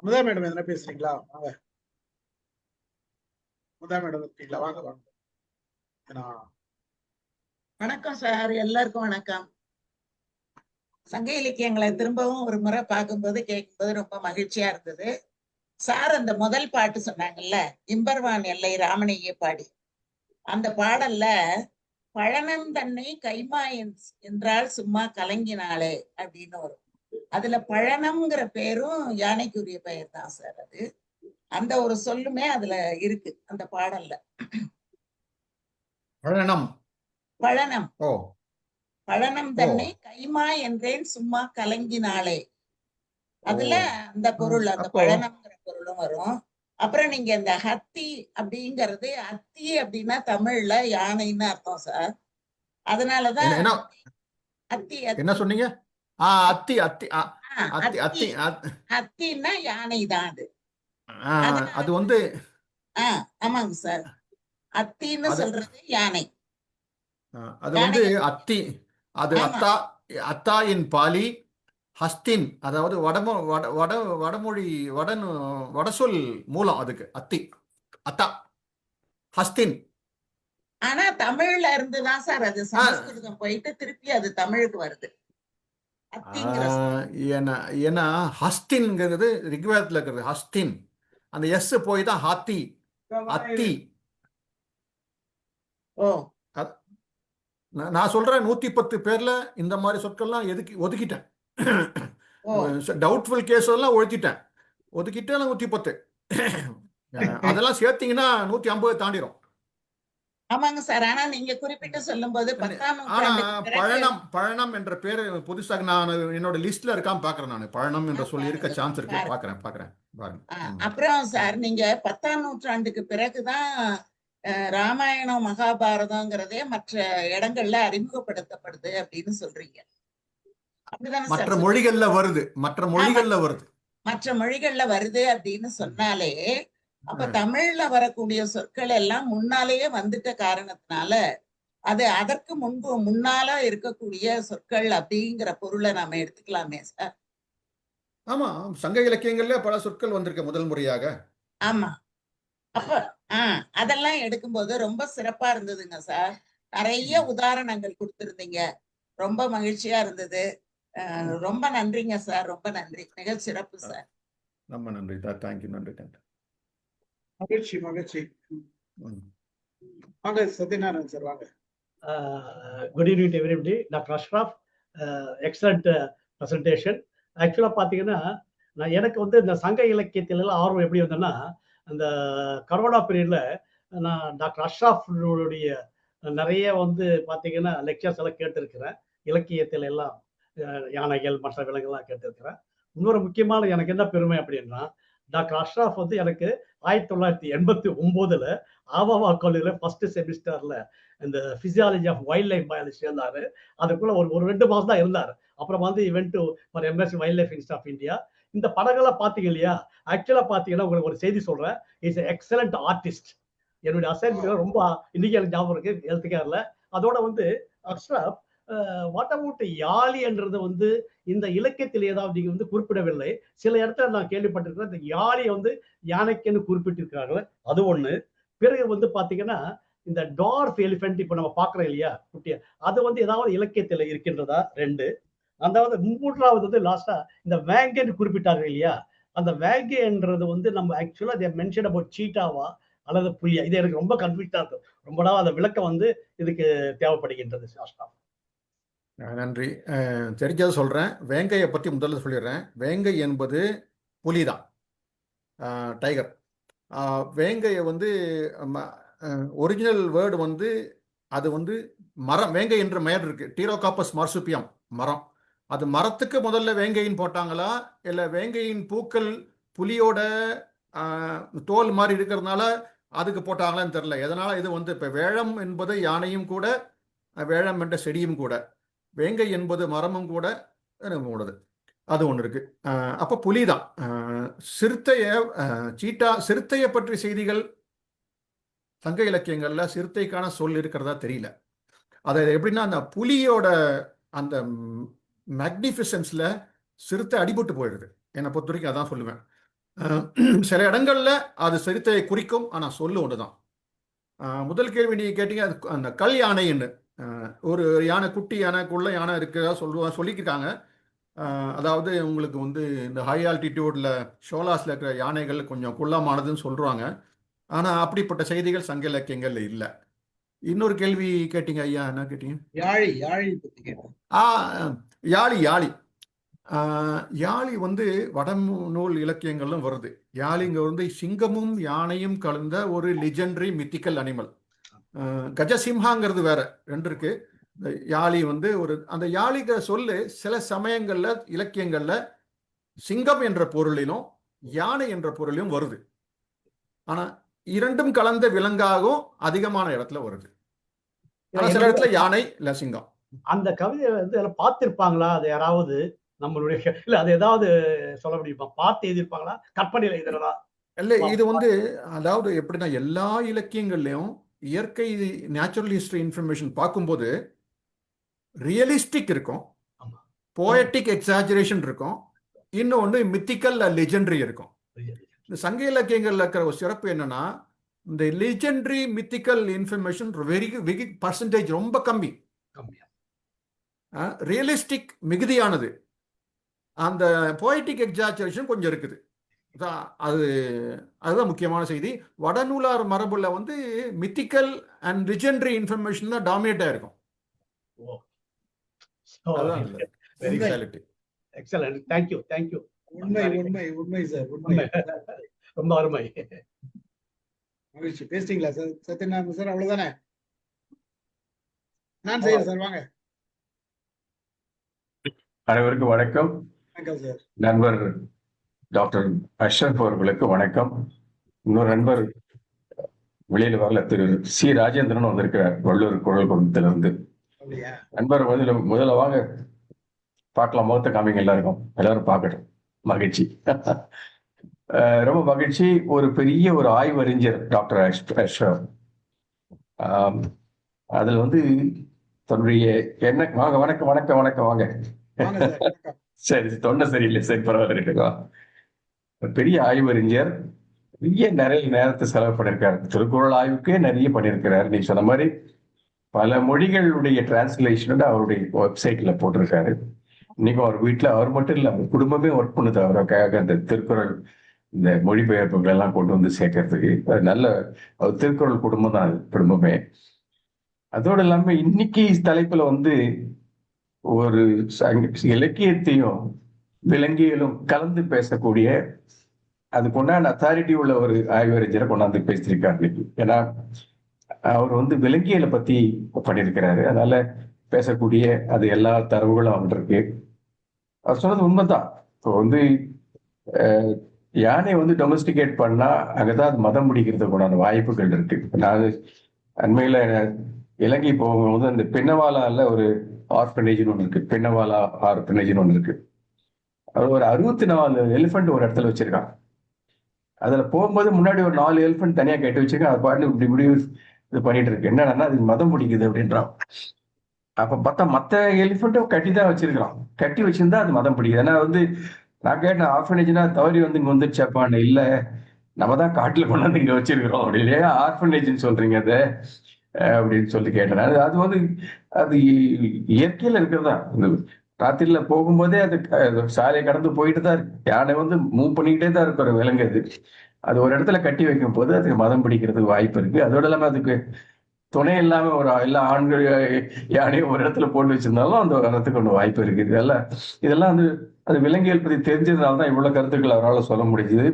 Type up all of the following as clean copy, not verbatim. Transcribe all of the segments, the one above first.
Amudha madam எதனா பேசுறீங்களா? வாங்க. அமுதா மேடம் இருக்கீங்களா? வாங்க வாங்க. வணக்கம் சார், எல்லாருக்கும் வணக்கம். சங்க இலக்கியங்களை திரும்பவும் ஒரு முறை பார்க்கும்போது கேட்கும்போது ரொம்ப மகிழ்ச்சியா இருந்தது. சார் அந்த முதல் பாட்டு சொன்னாங்கல்ல, இம்பர்வான் எல்லை ராமனையே பாடி, அந்த பாடல்ல பழனம் தன்னை கைமா என்றால் சும்மா கலங்கினாளே அப்படின்னு வரும். அதுல பழனம்ங்கிற பேரும் யானைக்குரிய பெயர் தான் சார். அது அந்த ஒரு சொல்லுமே அதுல இருக்கு அந்த பாடல்ல. பழனம் பழனம் ஓ பழனம் ஓ தன்னை கைமா என்றேன் சும்மா கலங்கினாளே, அதுல அந்த பொருள், அந்த அப்போ பழனம்ங்கிற பொருளும் வரும். அப்புறம் நீங்க இந்த ஹத்தி அப்படிங்கிறது, அத்தி அப்படின்னா தமிழ்ல யானைன்னு அர்த்தம் சார். அதனாலதான் என்ன அத்தி என்ன அத்தி சொன்னீங்க? அத்தி அத்தி அத்தி அத்தி அத்தி அத்தின்னா யானை தான் அது. அது வந்து ஆமாங்க சார், அத்தின்னு அது சொல்றது யானை. அது வந்து யானைய அத்தி. அது ஆமா அத்தா. அத்தா இன் பாலி ஹஸ்தின், அதாவது வடமொழி வடசொல் மூலம் அதுக்கு அத்தி. அத்தா ஹஸ்தின். ஆனா தமிழ்ல இருந்துதான் சார் அது சமஸ்கிருதம் போயிட்டு திருப்பி அது தமிழுக்கு வருது, அத்திங்கிற ஏன்னா ஹஸ்தின்ங்கிறது ரிக்வேதத்தில் இருக்கிறது ஹஸ்தின். அந்த எஸ் போய் தான் ஹாத்தி அத்தி. ஓ நான் சொல்றேன் 110 பேர்ல இந்த மாதிரி சொற்கள்லாம் ஒதுக்கிட்டேன். டவுட்ஃபுல் கேஸ் எல்லாம் ஒதுக்கிட்டேன் 110. அதெல்லாம் சேர்த்தீங்கன்னா 150 தாண்டிடும். ஆமாங்க சார். ஆனா நீங்க குறிப்பிட்டு சொல்லும் போது 10ஆம் ஆனா நூற்றாண்டுக்கு பழனம் என்ற பேரு புதுசாக நான் என்னோட லிஸ்ட்ல இருக்காம பாக்குறேன். நான் பழனம் என்ற சொல்லி இருக்க சான்ஸ் இருக்கு. பாக்குறேன் பாருங்க. அப்புறம் சார், நீங்க 10ஆம் நூற்றாண்டுக்கு பிறகுதான் ராமாயணம் மகாபாரதம்ங்கிறதே மற்ற இடங்கள்ல அறிமுகப்படுத்தப்படுது அப்படின்னு சொல்றீங்க, அப்படிதானே மற்ற சார்? மொழிகள்ல வருது. மற்ற மொழிகள்ல வருது அப்படின்னு சொன்னாலே, அப்ப தமிழ்ல வரக்கூடிய சொற்கள் எல்லாம் முன்னாலேயே வந்துட்ட காரணத்தினால அது அதற்கு முன்னால இருக்கக்கூடிய சொற்கள் அப்படிங்கிற பொருளை நாம எடுத்துக்கலாமே சார்? ஆமா, சங்க இலக்கியங்கள்ல பல சொற்கள் வந்திருக்க முதல் முறையாக. ஆமா. அப்ப அதெல்லாம் எடுக்கும்போது ரொம்ப சிறப்பா இருந்ததுங்க சார். நிறைய உதாரணங்கள் கொடுத்திருந்தீங்க, ரொம்ப மகிழ்ச்சியா இருந்தது. ரொம்ப நன்றிங்க சார், ரொம்ப நன்றி, மிக சிறப்பு சார். ரொம்ப நன்றி. தேங்க்யூ. நன்றி. மகிழ்ச்சி மகிழ்ச்சி. வாங்க சத்யநாராயணன் சார், வாங்க. Good evening to everybody. Doctor Ashraf, excellent presentation. ஆக்சுவலாக பார்த்தீங்கன்னா, எனக்கு வந்து இந்த சங்க இலக்கியத்திலலாம் ஆர்வம் எப்படி வந்ததுன்னா, அந்த கரோனா பீரியட்ல நான் டாக்டர் அஷ்ரஃப்னுடைய நிறைய வந்து பார்த்தீங்கன்னா லெக்சர்ஸ் எல்லாம் கேட்டிருக்கிறேன். இலக்கியத்தில் எல்லாம் யானைகள் மற்ற விலங்குகள்லாம் கேட்டிருக்கிறேன். இன்னொரு முக்கியமான எனக்கு என்ன பெருமை அப்படின்னா, டாக்டர் அஷ்ரஃப் வந்து எனக்கு 1989 ஆவாவா கல்லூரியில் ஃபர்ஸ்ட் செமிஸ்டர்ல இந்த physiology of wild life biology சேர்ந்தாரு. அதுக்குள்ள ஒரு 2 மாசம் தான் இருந்தார். அப்புறம் வந்து event for MSc wild life institute of India. இந்த படங்கள்லாம் பாத்தீங்க இல்லையா? ஆக்சுவலா பாத்தீங்கன்னா உங்களுக்கு ஒரு செய்தி சொல்றேன். Is excellent artist. என்னுடைய அசைன்மெண்ட் ரொம்ப இன்னைக்கு எனக்கு ஞாபகம் இருக்கு, ஹெல்த் கேர்ல. அதோட வந்து அஷ்ரப், வாட் அபவுட் யாழி என்றது வந்து இந்த இலக்கியத்தில் ஏதாவது நீங்க வந்து குறிப்பிடவில்லை. சில இடத்துல நான் கேள்விப்பட்டிருக்கிறேன், இந்த யாழியை வந்து யானைக்குன்னு குறிப்பிட்டிருக்கிறார்கள். அது ஒண்ணு. பிறகு வந்து பாத்தீங்கன்னா இந்த டார்ஃப் எலிஃபென்ட் இப்ப நம்ம பாக்குறோம் இல்லையா குட்டியா, அது வந்து ஏதாவது இலக்கியத்துல இருக்கின்றதா? 2. அதாவது 3வது வந்து லாஸ்டா இந்த வேங்கைன்னு குறிப்பிட்டார்கள் இல்லையா? அந்த வேங்கைன்றது வந்து நம்ம ஆக்சுவலா தே மென்ஷன் அபௌட் சீட்டாவா அல்லது புலியா? இது எனக்கு ரொம்ப கன்ஃபியூஸா இருக்கு. ரொம்ப நாள் அந்த விளக்கம் வந்து இதுக்கு தேவைப்படுகின்றது சாஸ்தா. நன்றி. தெரிஞ்சதை சொல்றேன். வேங்கையை பத்தி முதல்ல சொல்லிடுறேன். வேங்கை என்பது புலிதான், டைகர். வேங்கையை வந்து ஒரிஜினல் வேர்டு வந்து அது வந்து மரம். வேங்கை என்ற பெயர் இருக்கு, டீரோகாப்பஸ் மார்சுபியம் மரம். அது மரத்துக்கு முதல்ல வேங்கையின் போட்டாங்களா, இல்லை வேங்கையின் பூக்கள் புலியோட தோல் மாதிரி இருக்கிறதுனால அதுக்கு போட்டாங்களான்னு தெரியல. எதனால இது வந்து இப்போ வேழம் என்பது யானையும் கூட, வேழம் என்ற செடியும் கூட, வேங்கை என்பது மரமும் கூட கூடது. அது ஒன்று இருக்கு. அப்போ புலிதான். சிறுத்தையை பற்றி செய்திகள் சங்க இலக்கியங்கள்ல சிறுத்தைக்கான சொல் இருக்கிறதா தெரியல. அது எப்படின்னா, அந்த புலியோட அந்த மேக்னிஃபிசன்ஸ்ல சிறுத்தை அடிபட்டு போயிடுது. என்னை பொறுத்த வரைக்கும் அதான் சொல்லுவேன். சில இடங்கள்ல அது சரித்தை குறிக்கும், ஆனால் சொல்லு ஒன்று தான். முதல் கேள்வி நீங்கள் கேட்டீங்க, அது அந்த கல் யானைன்னு ஒரு யானை, குட்டி யானை, குள்ள யானை இருக்கிறதா சொல்லியிருக்காங்க. அதாவது உங்களுக்கு வந்து இந்த ஹை ஆல்டிடியூட்ல ஷோலாஸில் இருக்கிற யானைகள் கொஞ்சம் குள்ளமானதுன்னு சொல்கிறாங்க. ஆனால் அப்படிப்பட்ட செய்திகள் சங்க இலக்கியங்கள்ல இல்லை. இன்னொரு கேள்வி கேட்டீங்க ஐயா, என்ன கேட்டீங்க? யாழி யாழி பத்தி கேட்டேன். யாழி யாழி யாழி வந்து வடநூல் இலக்கியங்களும் வருது. யாழிங்க வந்து சிங்கமும் யானையும் கலந்த ஒரு லிஜெண்டரி மித்திக்கல் அனிமல். கஜசிம்ஹாங்கிறது வேற, ரெண்டு இருக்கு. இந்த யாழி வந்து ஒரு அந்த யாழிக சொல்லு சில சமயங்கள்ல இலக்கியங்கள்ல சிங்கம் என்ற பொருளிலும் யானை என்ற பொருளிலும் வருது. ஆனா இரண்டும் கலந்த விலங்காகவும் அதிகமான இடத்துல வருது. ஆனா சில இடத்துல யானை இல்ல சிங்கம். அந்த கவிதையை வந்து எல்லாம் பார்த்திருப்பாங்களா? அது யாராவது நம்மளுடைய இல்ல அது ஏதாவது சொல்ல முடியுமா? பார்த்து எழுதியிருப்பாங்களா? கற்பனையில எழுதுறதா? இல்ல, இது வந்து அதாவது எப்படின்னா எல்லா இலக்கியங்கள்லயும் இயற்கை நேச்சுரல் ஹிஸ்டரி இன்ஃபர்மேஷன் பார்க்கும்போது ரியலிஸ்டிக் இருக்கும், போயட்டிக் எக்ஸாஜரேஷன் இருக்கும், இன்னொன்று மித்திக்கல் லெஜெண்டரி இருக்கும். இந்த சங்க இலக்கியங்கள்ல இருக்கிற ஒரு சிறப்பு என்னன்னா, இந்த legendary mythical information very percentage ரொம்ப கம்மி, ரியலிஸ்டிக் மிகுதியானது. அந்த போயட்டிக் எக்ஸாஜரேஷன் கொஞ்சம் இருக்குது. அதுதான் முக்கியமான செய்தி. வடநூலார் மரபுல வந்து மித்திக்கல் அண்ட் லெஜெண்டரி இன்ஃபர்மேஷன் தான் டாமினேட் ஆயிருக்கும். Excellent, thank you thank you. உண்மை உண்மை உண்மை சார், உண்மை. ரொம்ப அருமை. மகிழ்ச்சி. பேசிட்டீங்களா சார்? சத்யநாராயணன் சார், அவ்வளவுதானே? நான் செய்யறேன் சார், வாங்க. அனைவருக்கும் வணக்கம். வணக்கம் சார். நண்பர் டாக்டர் அஷ்ரப் அவர்களுக்கு வணக்கம். இன்னொரு நண்பர் வெளியில வரல, திரு சி ராஜேந்திரன் வந்திருக்கிறார், வள்ளூர் குரல் குடும்பத்திலிருந்து. நண்பர் முதல்ல வாங்க பார்க்கலாம், முகத்தை காமிங்க, எல்லாரும் பார்க்கட்டும். மகிழ்ச்சி. ரொம்ப மகிழ்ச்சி. ஒரு பெரிய ஒரு ஆய்வறிஞர் டாக்டர் அஷ்ரப். அதுல வந்து தன்னுடைய என்ன வாங்க, வணக்கம் வணக்கம் வணக்கம் வாங்க. சரி, தொண்டை சரியில்லை, சரி பரவாயில்ல. பெரிய ஆய்வறிஞர், நிறைய நேரத்தை செலவு பண்ணியிருக்காரு. திருக்குறள் ஆய்வுக்கே நிறைய பண்ணியிருக்கிறாரு. நீ சொன்ன மாதிரி பல மொழிகளுடைய டிரான்ஸ்லேஷன் அவருடைய வெப்சைட்ல போட்டிருக்காரு. இன்னைக்கும் அவர் வீட்டுல அவர் மட்டும் இல்ல, அவர் குடும்பமே ஒர்க் பண்ணுது அவருக்காக அந்த திருக்குறள் இந்த மொழிபெயர்ப்புகள் எல்லாம் கொண்டு வந்து சேர்க்கறதுக்கு. நல்ல அவர் திருக்குறள் குடும்பம் தான், குடும்பமே. அதோடு இல்லாம இன்னைக்கு தலைப்புல வந்து ஒரு இலக்கியத்தையும் விலங்கியலும் கலந்து பேசக்கூடிய அதுக்கு உண்டான அத்தாரிட்டி உள்ள ஒரு ஆய்வறிஞரை கொண்டாந்து பேசியிருக்காரு இன்னைக்கு. ஏன்னா அவர் வந்து விலங்கியலை பத்தி பண்ணியிருக்கிறாரு. அதனால பேசக்கூடிய அது எல்லா தரவுகளும் அவன் இருக்கு. அவர் சொன்னது உண்மைதான். இப்போ வந்து யானை வந்து டொமஸ்டிகேட் பண்ணா அங்கதான் அது மதம் முடிக்கிறதுக்கு உண்டான வாய்ப்புகள் இருக்கு. நான் அண்மையில இலங்கை போகும்போது அந்த பின்னவாலால ஒரு ஆர்ஃபனேஜ்னு ஒன்று இருக்கு, பின்னவாலா ஆர்ஃபனேஜ்னு ஒன்று இருக்கு. அது ஒரு 64 எலிஃபென்ட் ஒரு இடத்துல வச்சிருக்கான். அதுல போகும்போது முன்னாடி ஒரு 4 எலிஃபென்ட் தனியா கட்டி வச்சிருக்கேன். அது பாட்டு இப்படி இப்படி இது பண்ணிட்டு இருக்கு. என்னன்னா அது மதம் பிடிக்குது அப்படின்றான். அப்ப பார்த்தா மத்த எலிஃபென்ட்டும் கட்டி தான் வச்சிருக்கான். கட்டி வச்சிருந்தா அது மதம் பிடிக்குது. ஏன்னா வந்து நான் கேட்டேன், ஆர்ஃபனேஜ்னா தவறி வந்து இங்க வந்துருச்சாப்பான்னு. இல்ல, நம்ம தான் காட்டுல கொண்டாந்து இங்க வச்சிருக்கிறோம். அப்படி இல்லையா ஆர்ஃபனேஜ்னு சொல்றீங்க அதை அப்படின்னு சொல்லி கேட்டேன். அது வந்து அது இயற்கையில இருக்கிறதா. இந்த ராத்திரில போகும்போதே அது சாலையை கடந்து போயிட்டு தான் இருக்கு. யானை வந்து மூவ் பண்ணிக்கிட்டே தான் இருக்கு ஒரு விலங்கு. அது ஒரு இடத்துல கட்டி வைக்கும் போது அதுக்கு மதம் பிடிக்கிறதுக்கு வாய்ப்பு இருக்கு. அதோட இல்லாம அதுக்கு துணை இல்லாம ஒரு எல்லா ஆண்கள் யானையும் ஒரு இடத்துல போட்டு வச்சிருந்தாலும் அந்த இடத்துக்கு ஒன்று வாய்ப்பு இருக்கு. இதெல்லாம் வந்து அது விலங்கியல் பத்தி தெரிஞ்சதுனாலதான் இவ்வளவு கருத்துக்கள் அவரால் சொல்ல முடியுது.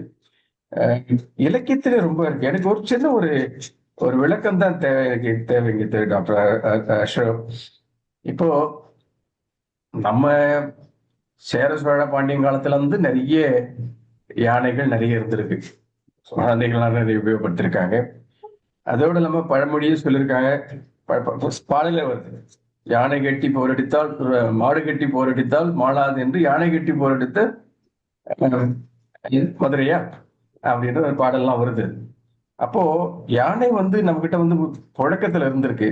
இலக்கியத்துல ரொம்ப இருக்கு. எனக்கு ஒரு சின்ன ஒரு விளக்கம் தான் தேவைங்க டாக்டர் அஷ்ரப். இப்போ நம்ம சேர சோழ பாண்டியன் காலத்துல வந்து நிறைய யானைகள் நிறைய இருந்திருக்கு. குழந்தைகள்லாம் நிறைய உபயோகப்படுத்திருக்காங்க. அதோட இல்லாம பழமொழியும் சொல்லியிருக்காங்க, பாடல வருது, யானை கட்டி போரடித்தால் மாடு கட்டி போரடித்தால் மாளாது என்று யானை கட்டி போரடித்த மதுரையா அப்படின்ற ஒரு பாடல்லாம் வருது. அப்போ யானை வந்து நம்ம கிட்ட வந்து புழக்கத்துல இருந்திருக்கு.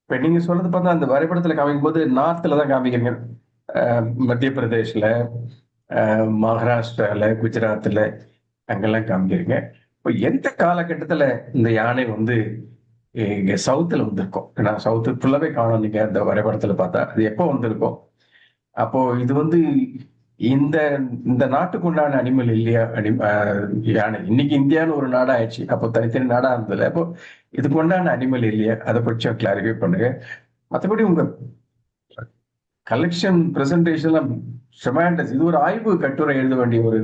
இப்ப நீங்க சொல்றது பார்த்தா அந்த வரைபடத்துல காமிக்கும் போது நார்த்ல தான் காமிக்கிறீங்க. மத்திய பிரதேஷ்ல, மகாராஷ்டிரால, குஜராத்ல அங்கெல்லாம் காமிக்கிறீங்க. இப்போ எந்த காலகட்டத்துல இந்த யானை வந்து இங்க சவுத்துல வந்திருக்கோம்? ஏன்னா சவுத்து ஃபுல்லாவே காணும், நீங்க அந்த வரைபடத்துல பார்த்தா அது எப்போ வந்திருக்கோம்? அப்போ இது வந்து இந்த இந்த நாட்டுக்கு உண்டான அனிமல் இல்லையா? யானை இன்னைக்கு இந்தியான்னு ஒரு நாடா ஆயிடுச்சு, அப்போ தனித்தனி நாடா இருந்ததுல, அப்போ இதுக்கு உண்டான அனிமல் இல்லையா? அதை கொஞ்சம் கிளாரிஃபை பண்ணுங்க. மற்றபடி உங்க கலெக்ஷன் பிரசன்டேஷன் ஷெமாண்டஸ், இது ஒரு ஆய்வு கட்டுரை எழுத வேண்டிய ஒரு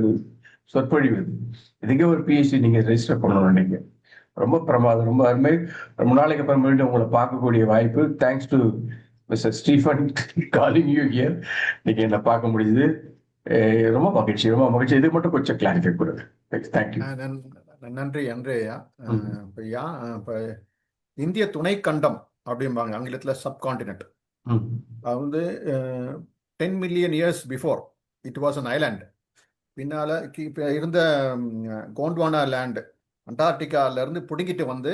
சொற்பொழிவு. இதுக்கே ஒரு பிஹெச்டி நீங்க ரெஜிஸ்டர் பண்ணணும். நீங்க ரொம்ப பிரமாதம், ரொம்ப அருமை. ரொம்ப நாளைக்கு அப்புறம் மீண்டும் உங்களை பார்க்கக்கூடிய வாய்ப்பு. Thanks to mister Stephen calling you here. நீங்க என்ன பார்க்க முடியுது, ரொம்ப மகிழ்ச்சி, ரொம்ப மகிழ்ச்சி. இது மட்டும் கொஞ்சம் கிளாரிஃபை கொடுங்க. தேங்க்யூ. நன்றி அன்றையா. இப்போ இந்திய துணை கண்டம் அப்படிம்பாங்க ஆங்கிலத்துல, சப்கான்டினென்ட். அது வந்து 10 million years before it was an island. பின்னால இப்போ இருந்த கோண்ட்வானா லேண்டு அண்டார்டிகால இருந்து பிடுங்கிட்டு வந்து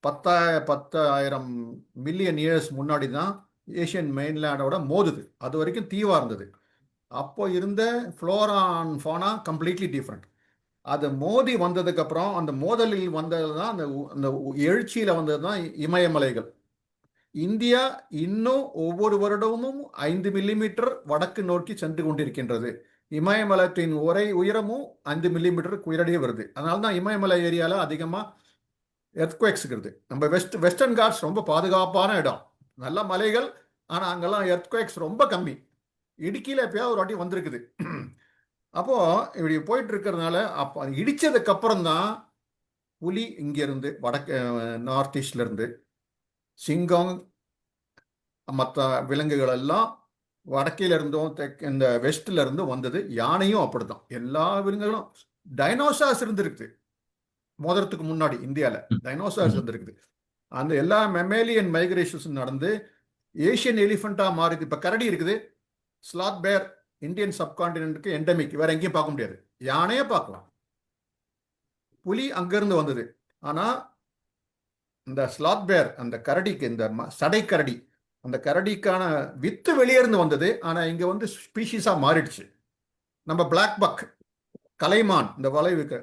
10,000 மில்லியன் இயர்ஸ் முன்னாடி தான் ஏஷியன் மெயின்லேண்டோட மோதுது. அது வரைக்கும் தீவா இருந்தது. அப்போ இருந்த ஃப்ளோரா அண்ட் ஃபோனா கம்ப்ளீட்லி டிஃப்ரெண்ட். அது மோதி வந்ததுக்கு அப்புறம் அந்த மோதலில் வந்தது தான் அந்த எழுச்சியில வந்தது தான் இமயமலைகள். இந்தியா இன்னும் ஒவ்வொரு வருடமும் 5 மில்லிமீட்டர் வடக்கு நோக்கி சென்று கொண்டிருக்கின்றது. இமயமலத்தின் உயரமும் 5 மில்லிமீட்டருக்கு உயரடியே வருது. அதனால தான் இமயமலை ஏரியால அதிகமாக எர்த்குவேக்ஸ் இருக்குது. நம்ம வெஸ்டர்ன் காட்ஸ் ரொம்ப பாதுகாப்பான இடம், நல்ல மலைகள், ஆனால் அங்கெல்லாம் எர்த்குவேக்ஸ் ரொம்ப கம்மி. இடுக்கியில் எப்பயாவது ஒரு வாட்டி வந்திருக்குது. அப்போ இப்படி போயிட்டு இருக்கிறதுனால அப்போ அது இடிச்சதுக்கு அப்புறம் தான் புலி இங்கிருந்து வடக்கு நார்த் ஈஸ்ட்ல இருந்து, சிங்கம் மற்ற விலங்குகள் எல்லாம் வடக்கில இருந்தும் இந்த வெஸ்ட்ல இருந்து வந்தது. யானையும் அப்படித்தான். எல்லா விலங்குகளும், டைனோசார்ஸ் இருந்திருக்குது மோதிரத்துக்கு முன்னாடி. இந்தியாவில் டைனோசார்ஸ் இருந்திருக்குது. அந்த எல்லா மெமேலியன் மைக்ரேஷன்ஸ் நடந்து ஏஷியன் எலிஃபண்டா மாறிது. இப்போ கரடி இருக்குது. ஸ்லாத் பேர் இந்தியன் சப்கான்டினென்ட்க்கு எண்டமிக், வேற எங்கேயும் பார்க்க முடியாது. யானையே பார்க்கலாம். புலி அங்கிருந்து வந்தது. ஆனா இந்த ஸ்லாத் பேர், அந்த கரடிக்கு, இந்த சடை கரடி, அந்த கரடிக்கான வித்து வெளியேருந்து வந்தது. ஆனா இங்க வந்து ஸ்பீஷீஸா மாறிடுச்சு. நம்ம பிளாக் பக், கலைமான், இந்த வளைவுக்கு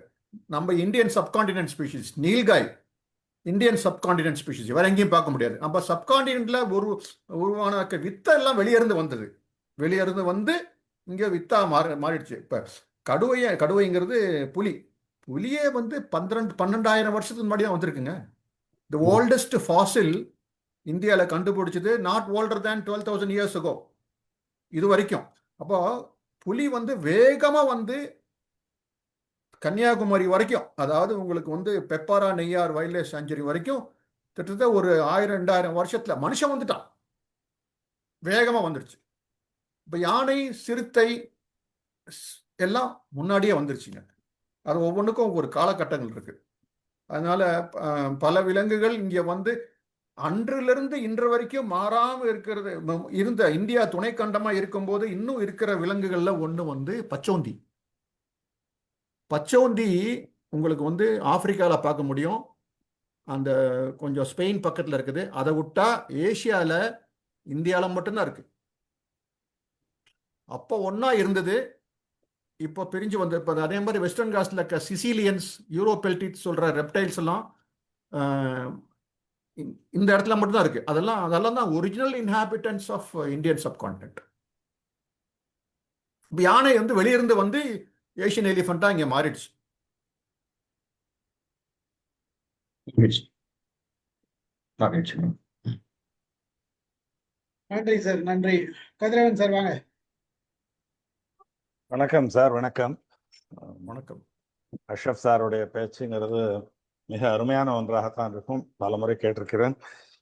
நம்ம Indian subcontinent species. Nilgai Indian subcontinent species, வேற எங்கேயும் பார்க்க முடியாது. நம்ம சப்கான்டினென்ட்ல உருவான வித்தெல்லாம் வெளியிருந்து வந்தது. வெளியிருந்து வந்து இங்க வித்தா மாறிடுச்சு. இப்ப கடுவைங்கிறது புலியே வந்து 12,000 வருஷத்துக்கு முன்னாடி தான் வந்திருக்குங்க. தி ஓல்டஸ்ட் ஃபாசில் இந்தியாவில் கண்டுபிடிச்சது not older than 12,000 years ago இது வரைக்கும். அப்போ புலி வந்து வேகமா வந்து கன்னியாகுமரி வரைக்கும், அதாவது உங்களுக்கு வந்து பெப்பாரா நெய்யார் வைல்ட் லைஃப் சாங்சுரி வரைக்கும் கிட்டத்தட்ட ஒரு 1000-2000 வருஷத்துல மனுஷன் வந்துட்டான். வேகமா வந்துடுச்சு. இப்ப யானை, சிறுத்தை எல்லாம் முன்னாடியே வந்துருச்சுங்க. அது ஒவ்வொன்றுக்கும் ஒரு காலகட்டங்கள் இருக்கு. அதனால பல விலங்குகள் இங்க வந்து அன்றிலிருந்து இன்று வரைக்கும் மாறாம இருக்கிறது. இருந்த இந்தியா துணை கண்டமா இருக்கும்போது இன்னும் இருக்கிற விலங்குகள்ல ஒண்ணு வந்து பச்சோந்தி. பச்சோந்தி உங்களுக்கு வந்து ஆப்பிரிக்கால பார்க்க முடியும், அந்த கொஞ்சம் ஸ்பெயின் பக்கத்துல இருக்குது. அதை விட்டா ஏசியால இந்தியால மட்டும்தான் இருக்கு. அப்போ ஒன்னா இருந்தது, இப்போ பிரிஞ்சு வந்து அதே மாதிரி வெஸ்டர்ன் காஸ்ட்ல இருக்க சிசிலியன்ஸ், யூரோபெல்டிட் சொல்ற ரெப்டைல்ஸ் எல்லாம் இந்த இடத்துல மட்டும்தான் இருக்கு. அதெல்லாம் தான் original inhabitants of Indian subcontinent. யானை வந்து வெளியிருந்து வந்து ஏஷியன் எலிஃபண்டா இங்க மாறிடுச்சு. நன்றி சார், நன்றி. கதிரவன் சார் வாங்க. வணக்கம் சார். வணக்கம். வணக்கம். அஷ்ரப் சாருடைய பேச்சுங்கிறது மிக அருமையான ஒன்றாகத்தான் இருக்கும். பல முறை கேட்டிருக்கிறேன்.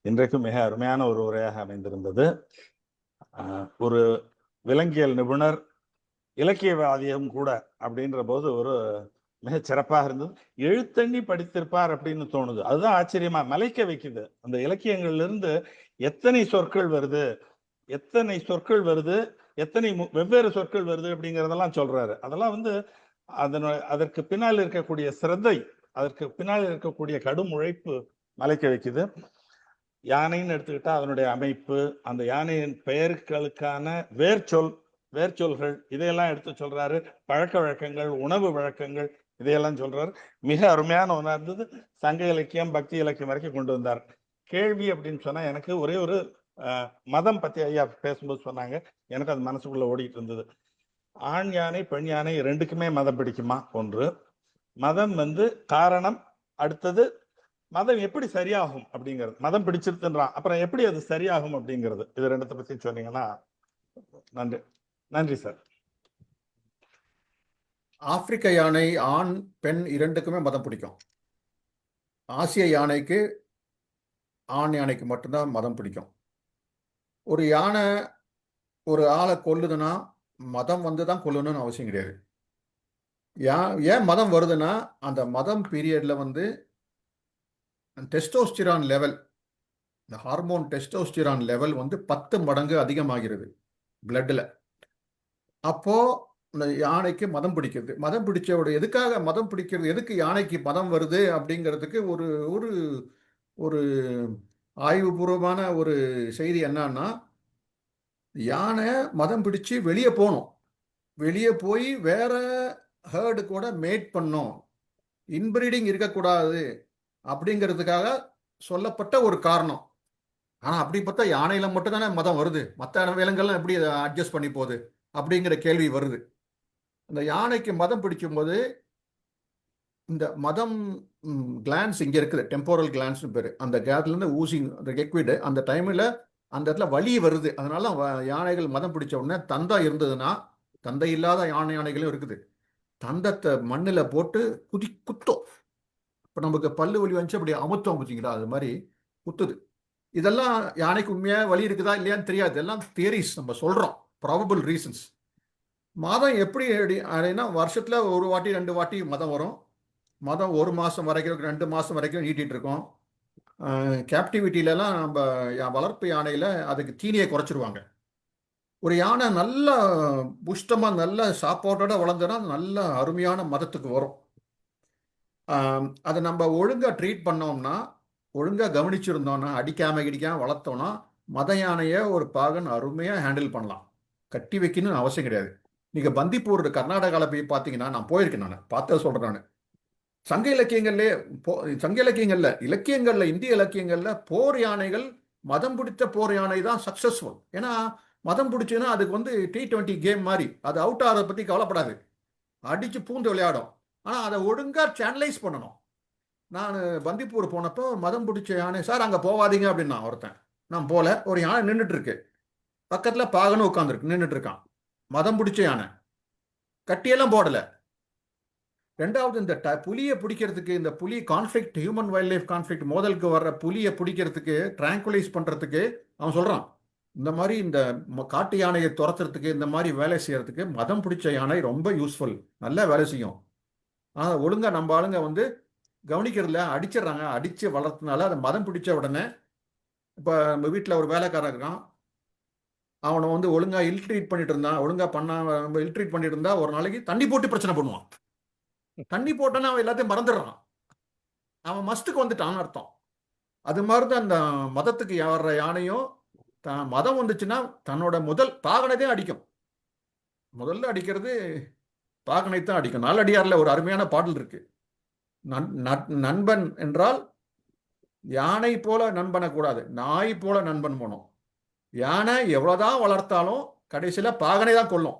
இன்றைக்கும் மிக அருமையான ஒரு உரையாக அமைந்திருந்தது. ஒரு விலங்கியல் நிபுணர், இலக்கியவாதியும் கூட அப்படின்ற போது ஒரு மிக சிறப்பாக இருந்தது. எழுத்தண்ணி படித்திருப்பார் அப்படின்னு தோணுது. அதுதான் ஆச்சரியமா மலைக்க வைக்குது. அந்த இலக்கியங்கள்ல இருந்து எத்தனை சொற்கள் வருது, எத்தனை வெவ்வேறு சொற்கள் வருது அப்படிங்கிறதெல்லாம் சொல்றாரு. அதெல்லாம் வந்து அதற்கு பின்னால் இருக்கக்கூடிய சிரத்தை, அதற்கு பின்னால் இருக்கக்கூடிய கடும் உழைப்பு மலைக்க வைக்குது. யானைன்னு எடுத்துக்கிட்டா அதனுடைய அமைப்பு, அந்த யானையின் பெயர்களுக்கான வேர்ச்சொல்கள், இதையெல்லாம் எடுத்து சொல்றாரு. பழக்க வழக்கங்கள், உணவு வழக்கங்கள், இதையெல்லாம் சொல்றாரு. மிக அருமையான ஒன்றா இருந்தது. சங்க இலக்கியம், பக்தி இலக்கியம் வரைக்கும் கொண்டு வந்தார். கேள்வி அப்படின்னு சொன்னா எனக்கு ஒரே ஒரு மதம் பத்தி ஐயா பேசும்போது சொன்னாங்க. எனக்கு அது மனசுக்குள்ள ஓடிட்டு இருந்தது. ஆண் யானை பெண் யானை ரெண்டுக்குமே மதம் பிடிக்குமா? ஒன்று. மதம் காரணம். அடுத்தது மதம் எப்படி சரியாகும் அப்படிங்கிறது. மதம் பிடிச்சிருக்குன்றான், அப்புறம் எப்படி அது சரியாகும் அப்படிங்கிறது. இது ரெண்டத்தை பத்தி சொன்னீங்கன்னா நன்றி. நன்றி சார். ஆப்பிரிக்க யானை ஆண் பெண் இரண்டுக்குமே மதம் பிடிக்கும். ஆசிய யானைக்கு ஆண் யானைக்கு மட்டும்தான் மதம் பிடிக்கும். ஒரு யானை ஒரு ஆளை கொல்லுதுன்னா மதம் தான் கொல்லணும்னு அவசியம் கிடையாது. ஏன் மதம் வருதுன்னா அந்த மதம் பீரியட்ல டெஸ்டோஸ்டிரான் லெவல், இந்த ஹார்மோன் டெஸ்டோஸ்டிரான் லெவல் 10 மடங்கு அதிகமாகிறது பிளட்ல. அப்போ இந்த யானைக்கு மதம் பிடிக்கிறது. மதம் பிடிச்சோட எதுக்காக மதம் பிடிக்கிறது, எதுக்கு யானைக்கு மதம் வருது அப்படிங்கிறதுக்கு ஒரு ஒரு ஒரு ஆய்வுபூர்வமான ஒரு செய்தி என்னன்னா, யானை மதம் பிடிச்சு வெளியே போகணும், வெளியே போய் வேற ஹேர்டு கூட மேட் பண்ணும், இன்பிரீடிங் இருக்கக்கூடாது அப்படிங்கிறதுக்காக சொல்லப்பட்ட ஒரு காரணம். ஆனால் அப்படி பார்த்தா யானையில மட்டும் தானே மதம் வருது, மற்ற விலங்குகள்லாம் எப்படி அதை அட்ஜஸ்ட் பண்ணி போகுது அப்படிங்கிற கேள்வி வருது. அந்த யானைக்கு மதம் பிடிக்கும்போது இந்த மதம் கிளான்ஸ் இங்கே இருக்குது, டெம்போரல் கிளான்ஸ்னு பேர். அந்த கேப்லேருந்து ஊசி அந்த லிக்விடு அந்த டைமில் அந்த இடத்துல வலி வருது. அதனால யானைகள் மதம் பிடிச்ச உடனே தந்தம் இருந்ததுன்னா, தந்தை இல்லாத யானைகளும் இருக்குது, தந்தத்தை மண்ணில் போட்டு குத்தும். இப்போ நமக்கு பல்லு வலி வந்துச்சு அப்படி அமுத்தம் பார்த்தீங்களா, அது மாதிரி குத்துது. இதெல்லாம் யானைக்கு உண்மையாக வலி இருக்குதா இல்லையான்னு தெரியாது, இதெல்லாம் தியரிஸ், நம்ம சொல்கிறோம், ப்ராபபிள் ரீசன்ஸ். மதம் எப்படி அப்படின்னா வருஷத்தில் ஒரு வாட்டி 2 வாட்டி மதம் வரும். மதம் 1 மாதம் வரைக்கும் 2 மாதம் வரைக்கும் நீட்டிகிட்டு இருக்கோம். கேப்டிவிட்டியிலலாம் நம்ம வளர்ப்பு யானையில் அதுக்கு தீனியை குறைச்சிருவாங்க. ஒரு யானை நல்ல புஷ்டமாக நல்ல சாப்பாட்டோட வளர்ந்ததுன்னா நல்ல அருமையான மதத்துக்கு வரும். அதை நம்ம ஒழுங்காக ட்ரீட் பண்ணோம்னா, ஒழுங்காக கவனிச்சிருந்தோம்னா, அடிக்காமல் வளர்த்தோம்னா மத யானையை ஒரு பாகன் அருமையாக ஹேண்டில் பண்ணலாம். கட்டி வைக்கணும்னு அவசியம் கிடையாது. நீங்கள் பந்திப்பூர் கர்நாடகாவில் போய் பார்த்தீங்கன்னா, நான் போயிருக்கேன், நான் பார்த்ததை சொல்கிறேன். நான் சங்க இலக்கியங்கள்ல இந்திய இலக்கியங்கள்ல போர் யானைகள், மதம் பிடித்த போர் யானை தான் சக்சஸ்ஃபுல். ஏன்னா மதம் பிடிச்சுன்னா அதுக்கு T20 கேம் மாதிரி, அது அவுட் ஆகிறத பற்றி கவலைப்படாது, அடித்து பூந்து விளையாடும். ஆனால் அதை ஒழுங்காக சேனலைஸ் பண்ணணும். நான் பந்திப்பூர் போனப்போ மதம் பிடிச்ச யானை, சார் அங்கே போவாதீங்க அப்படின்னா ஒருத்தன், நான் போல. ஒரு யானை நின்றுட்டு இருக்கு, பக்கத்தில் பாகனும் உட்காந்துருக்கு, நின்றுட்டு இருக்கான். மதம் பிடிச்ச யானை, கட்டியெல்லாம் போடலை. ரெண்டாவது, இந்த புலியை பிடிக்கிறதுக்கு, இந்த புலி conflict, human wild life conflict, மோதலுக்கு வர்ற புலியை பிடிக்கிறதுக்கு, ட்ராங்குலைஸ் பண்ணுறதுக்கு அவன் சொல்கிறான், இந்த மாதிரி இந்த காட்டு யானையை துரத்துறதுக்கு, இந்த மாதிரி வேலை செய்யறதுக்கு மதம் பிடிச்ச யானை ரொம்ப யூஸ்ஃபுல், நல்லா வேலை செய்யும். ஆனால் ஒழுங்காக நம்ம ஆளுங்க கவனிக்கிறதுல அடிச்சிடுறாங்க. அடித்து வளர்த்தனால அதை மதம் பிடிச்ச உடனே, இப்போ நம்ம வீட்டில் ஒரு வேலைக்காரன் இருக்கான், அவனை ஒழுங்காக இல்ட்ரீட் பண்ணிட்டு இருந்தான், ஒழுங்காக இல்ட்ரீட் பண்ணிட்டு இருந்தா ஒரு நாளைக்கு தண்ணி போட்டு பிரச்சனை பண்ணுவான். தண்ணி போட்டானா அவன் எல்லாத்தையும் மறந்துடுறான், அவன் மஸ்ட்டுக்கு வந்துட்டான்னு அர்த்தம். அது மாதிரி தான் அந்த மதத்துக்கு வர்ற யானையும், மதம் வந்துச்சுன்னா தன்னோட முதல் பாகனைதான் அடிக்கும். முதல்ல அடிக்கிறது பாகனை தான் அடிக்கும். நாலடியார்ல ஒரு அருமையான பாடல் இருக்கு, நண்பன் என்றால் யானை போல நண்பனை கூடாது, நாய் போல நண்பன் போனோம். யானை எவ்வளவுதான் வளர்த்தாலும் கடைசியில பாகனை தான் கொல்லும்.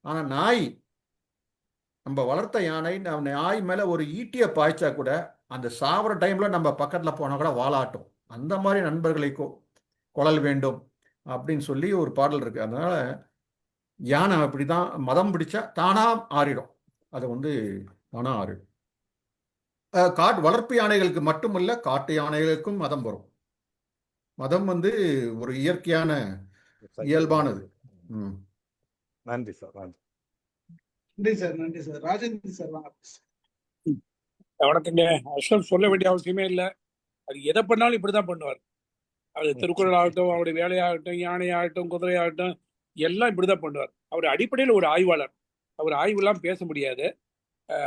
ஆனா நாய், நம்ம வளர்த்த யானை, நாய் மேல ஒரு ஈட்டியை பாய்ச்சா கூட அந்த சாவர டைம்ல நம்ம பக்கத்துல போனா கூட வாலாட்டும். அந்த மாதிரி நண்பர்களை கொள்ளல் வேண்டும் அப்படின்னு சொல்லி ஒரு பாடல் இருக்கு. அதனால யானை அப்படிதான், மதம் பிடிச்சா தானா ஆறிடும், அது தானா ஆறிடும். வளர்ப்பு யானைகளுக்கு மட்டுமல்ல, காட்டு யானைகளுக்கும் மதம் வரும். மதம் ஒரு இயற்கையான இயல்பானது. நன்றி சார். நன்றி சார். ராஜேந்திர சார் வாங்க. வணக்கங்க. அஷ்ரப் சொல்ல வேண்டிய அவசியமே இல்லை, அது எதை பண்ணாலும் இப்படிதான் பண்ணுவார். அது திருக்குறள் ஆகட்டும், அவருடைய வேலையாகட்டும், யானையாகட்டும், குதிரையாகட்டும், எல்லாம் இப்படிதான் பண்ணுவார். அவர் அடிப்படையில் ஒரு ஆய்வாளர், அவர் ஆய்வுலாம் பேச முடியாது.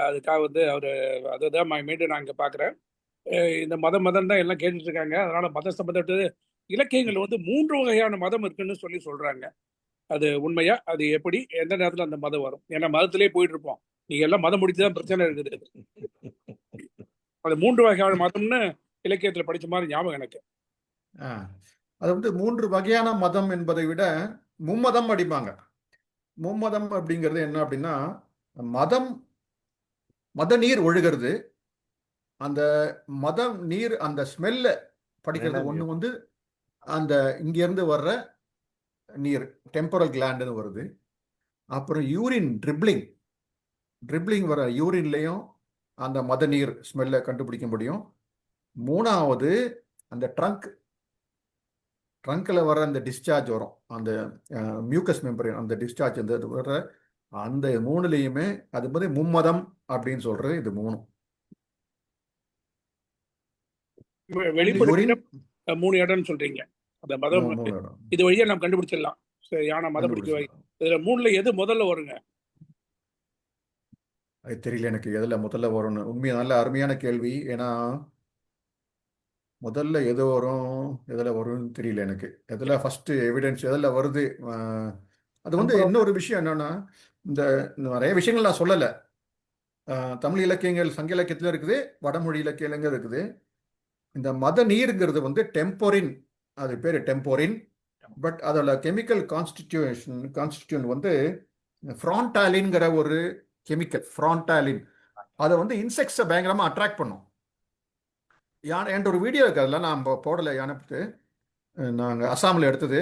அதுக்காக அவர் அதுதான் மீண்டும் நான் இங்கே பார்க்குறேன். இந்த மதம் தான் எல்லாம் கேட்டுட்டு இருக்காங்க. அதனால மத சம்பந்தப்பட்டது இலக்கியங்கள் 3 வகையான மதம் இருக்குன்னு சொல்லி சொல்றாங்க. அது உண்மையா? அது எப்படி, எந்த நேரத்தில் அந்த மதம் வரும்? ஏன்னா மதத்திலே போயிட்டு இருப்போம், நீங்க எல்லாம் மதம் முடித்துதான் பிரச்சனை இருக்குது. அது 3 வகையான மதம்னு இலக்கியத்துல படிச்ச மாதிரி ஞாபகம் எனக்கு. ஆ. அது வந்து 3 வகையான மதம் என்பதை விட மும்மதம் அடிப்பாங்க. மும்மதம் அப்படிங்கிறது என்ன அப்படின்னா, மதம் மத நீர் ஒழுகிறது. அந்த மதம் நீர் அந்த ஸ்மெல்ல படிக்கிறது ஒண்ணு வந்து அந்த இங்கிருந்து வர்ற நீர் டெம்பரல் கிளாண்டுன்னு வருது. அப்புறம் யூரின் ட்ரிப்ளிங் வர யூரின்லையும் அந்த மத நீர் ஸ்மெல்லை கண்டுபிடிக்க முடியும். 3வது அந்த ட்ரங்க்ல வர அந்த டிஸ்சார்ஜ் வரும், அந்த மியூக்கஸ் மெம்பரேன் அந்த டிஸ்சார்ஜ் அந்த வர அந்த 3லையுமே அது மாதிரி மும்மதம் அப்படின்னு சொல்றது இது 3. வெளிப்படையா யூரின் 3 இடம்னு சொல்றீங்க. அந்த மதம் 3 இடம் இது வழியா நம்ம கண்டுபிடிச்சிடலாம். சரி, யானை மதம் பிடிக்க வை. இதுல 3ல எது முதல்ல வருங்க? அது தெரியல எனக்கு எதுல முதல்ல வரும்னு. உண்மையா நல்ல அருமையான கேள்வி. ஏன்னா முதல்ல எது வரும் எதுல வரும்னு தெரியல எனக்கு. எதுல ஃபர்ஸ்ட் எவிடன்ஸ் எதுல வருது. அது வந்து இன்னொரு விஷயம் என்னன்னா, இந்த நிறைய விஷயங்கள் நான் சொல்லலை. தமிழ் இலக்கியங்கள் சங்க இலக்கியத்துல இருக்குது, வடமொழி இலக்கியங்கள் இருக்குது. இந்த மத நீருங்கிறது வந்து டெம்போரின், அது பேர் டெம்போரின். பட் அதோட கெமிக்கல் கான்ஸ்டிடியூஷன் வந்து ஃப்ரான்டாலின்ங்கிற ஒரு கெமிக்கல். ஃப்ரான்டாலின் அதை வந்து இன்செக்ட்ஸை பயங்கரமாக அட்ராக்ட் பண்ணும். யானை என்கிட்ட ஒரு வீடியோ இருக்கு, அதெல்லாம் நான் போடலை. யானை நாங்கள் அசாமில் எடுத்தது.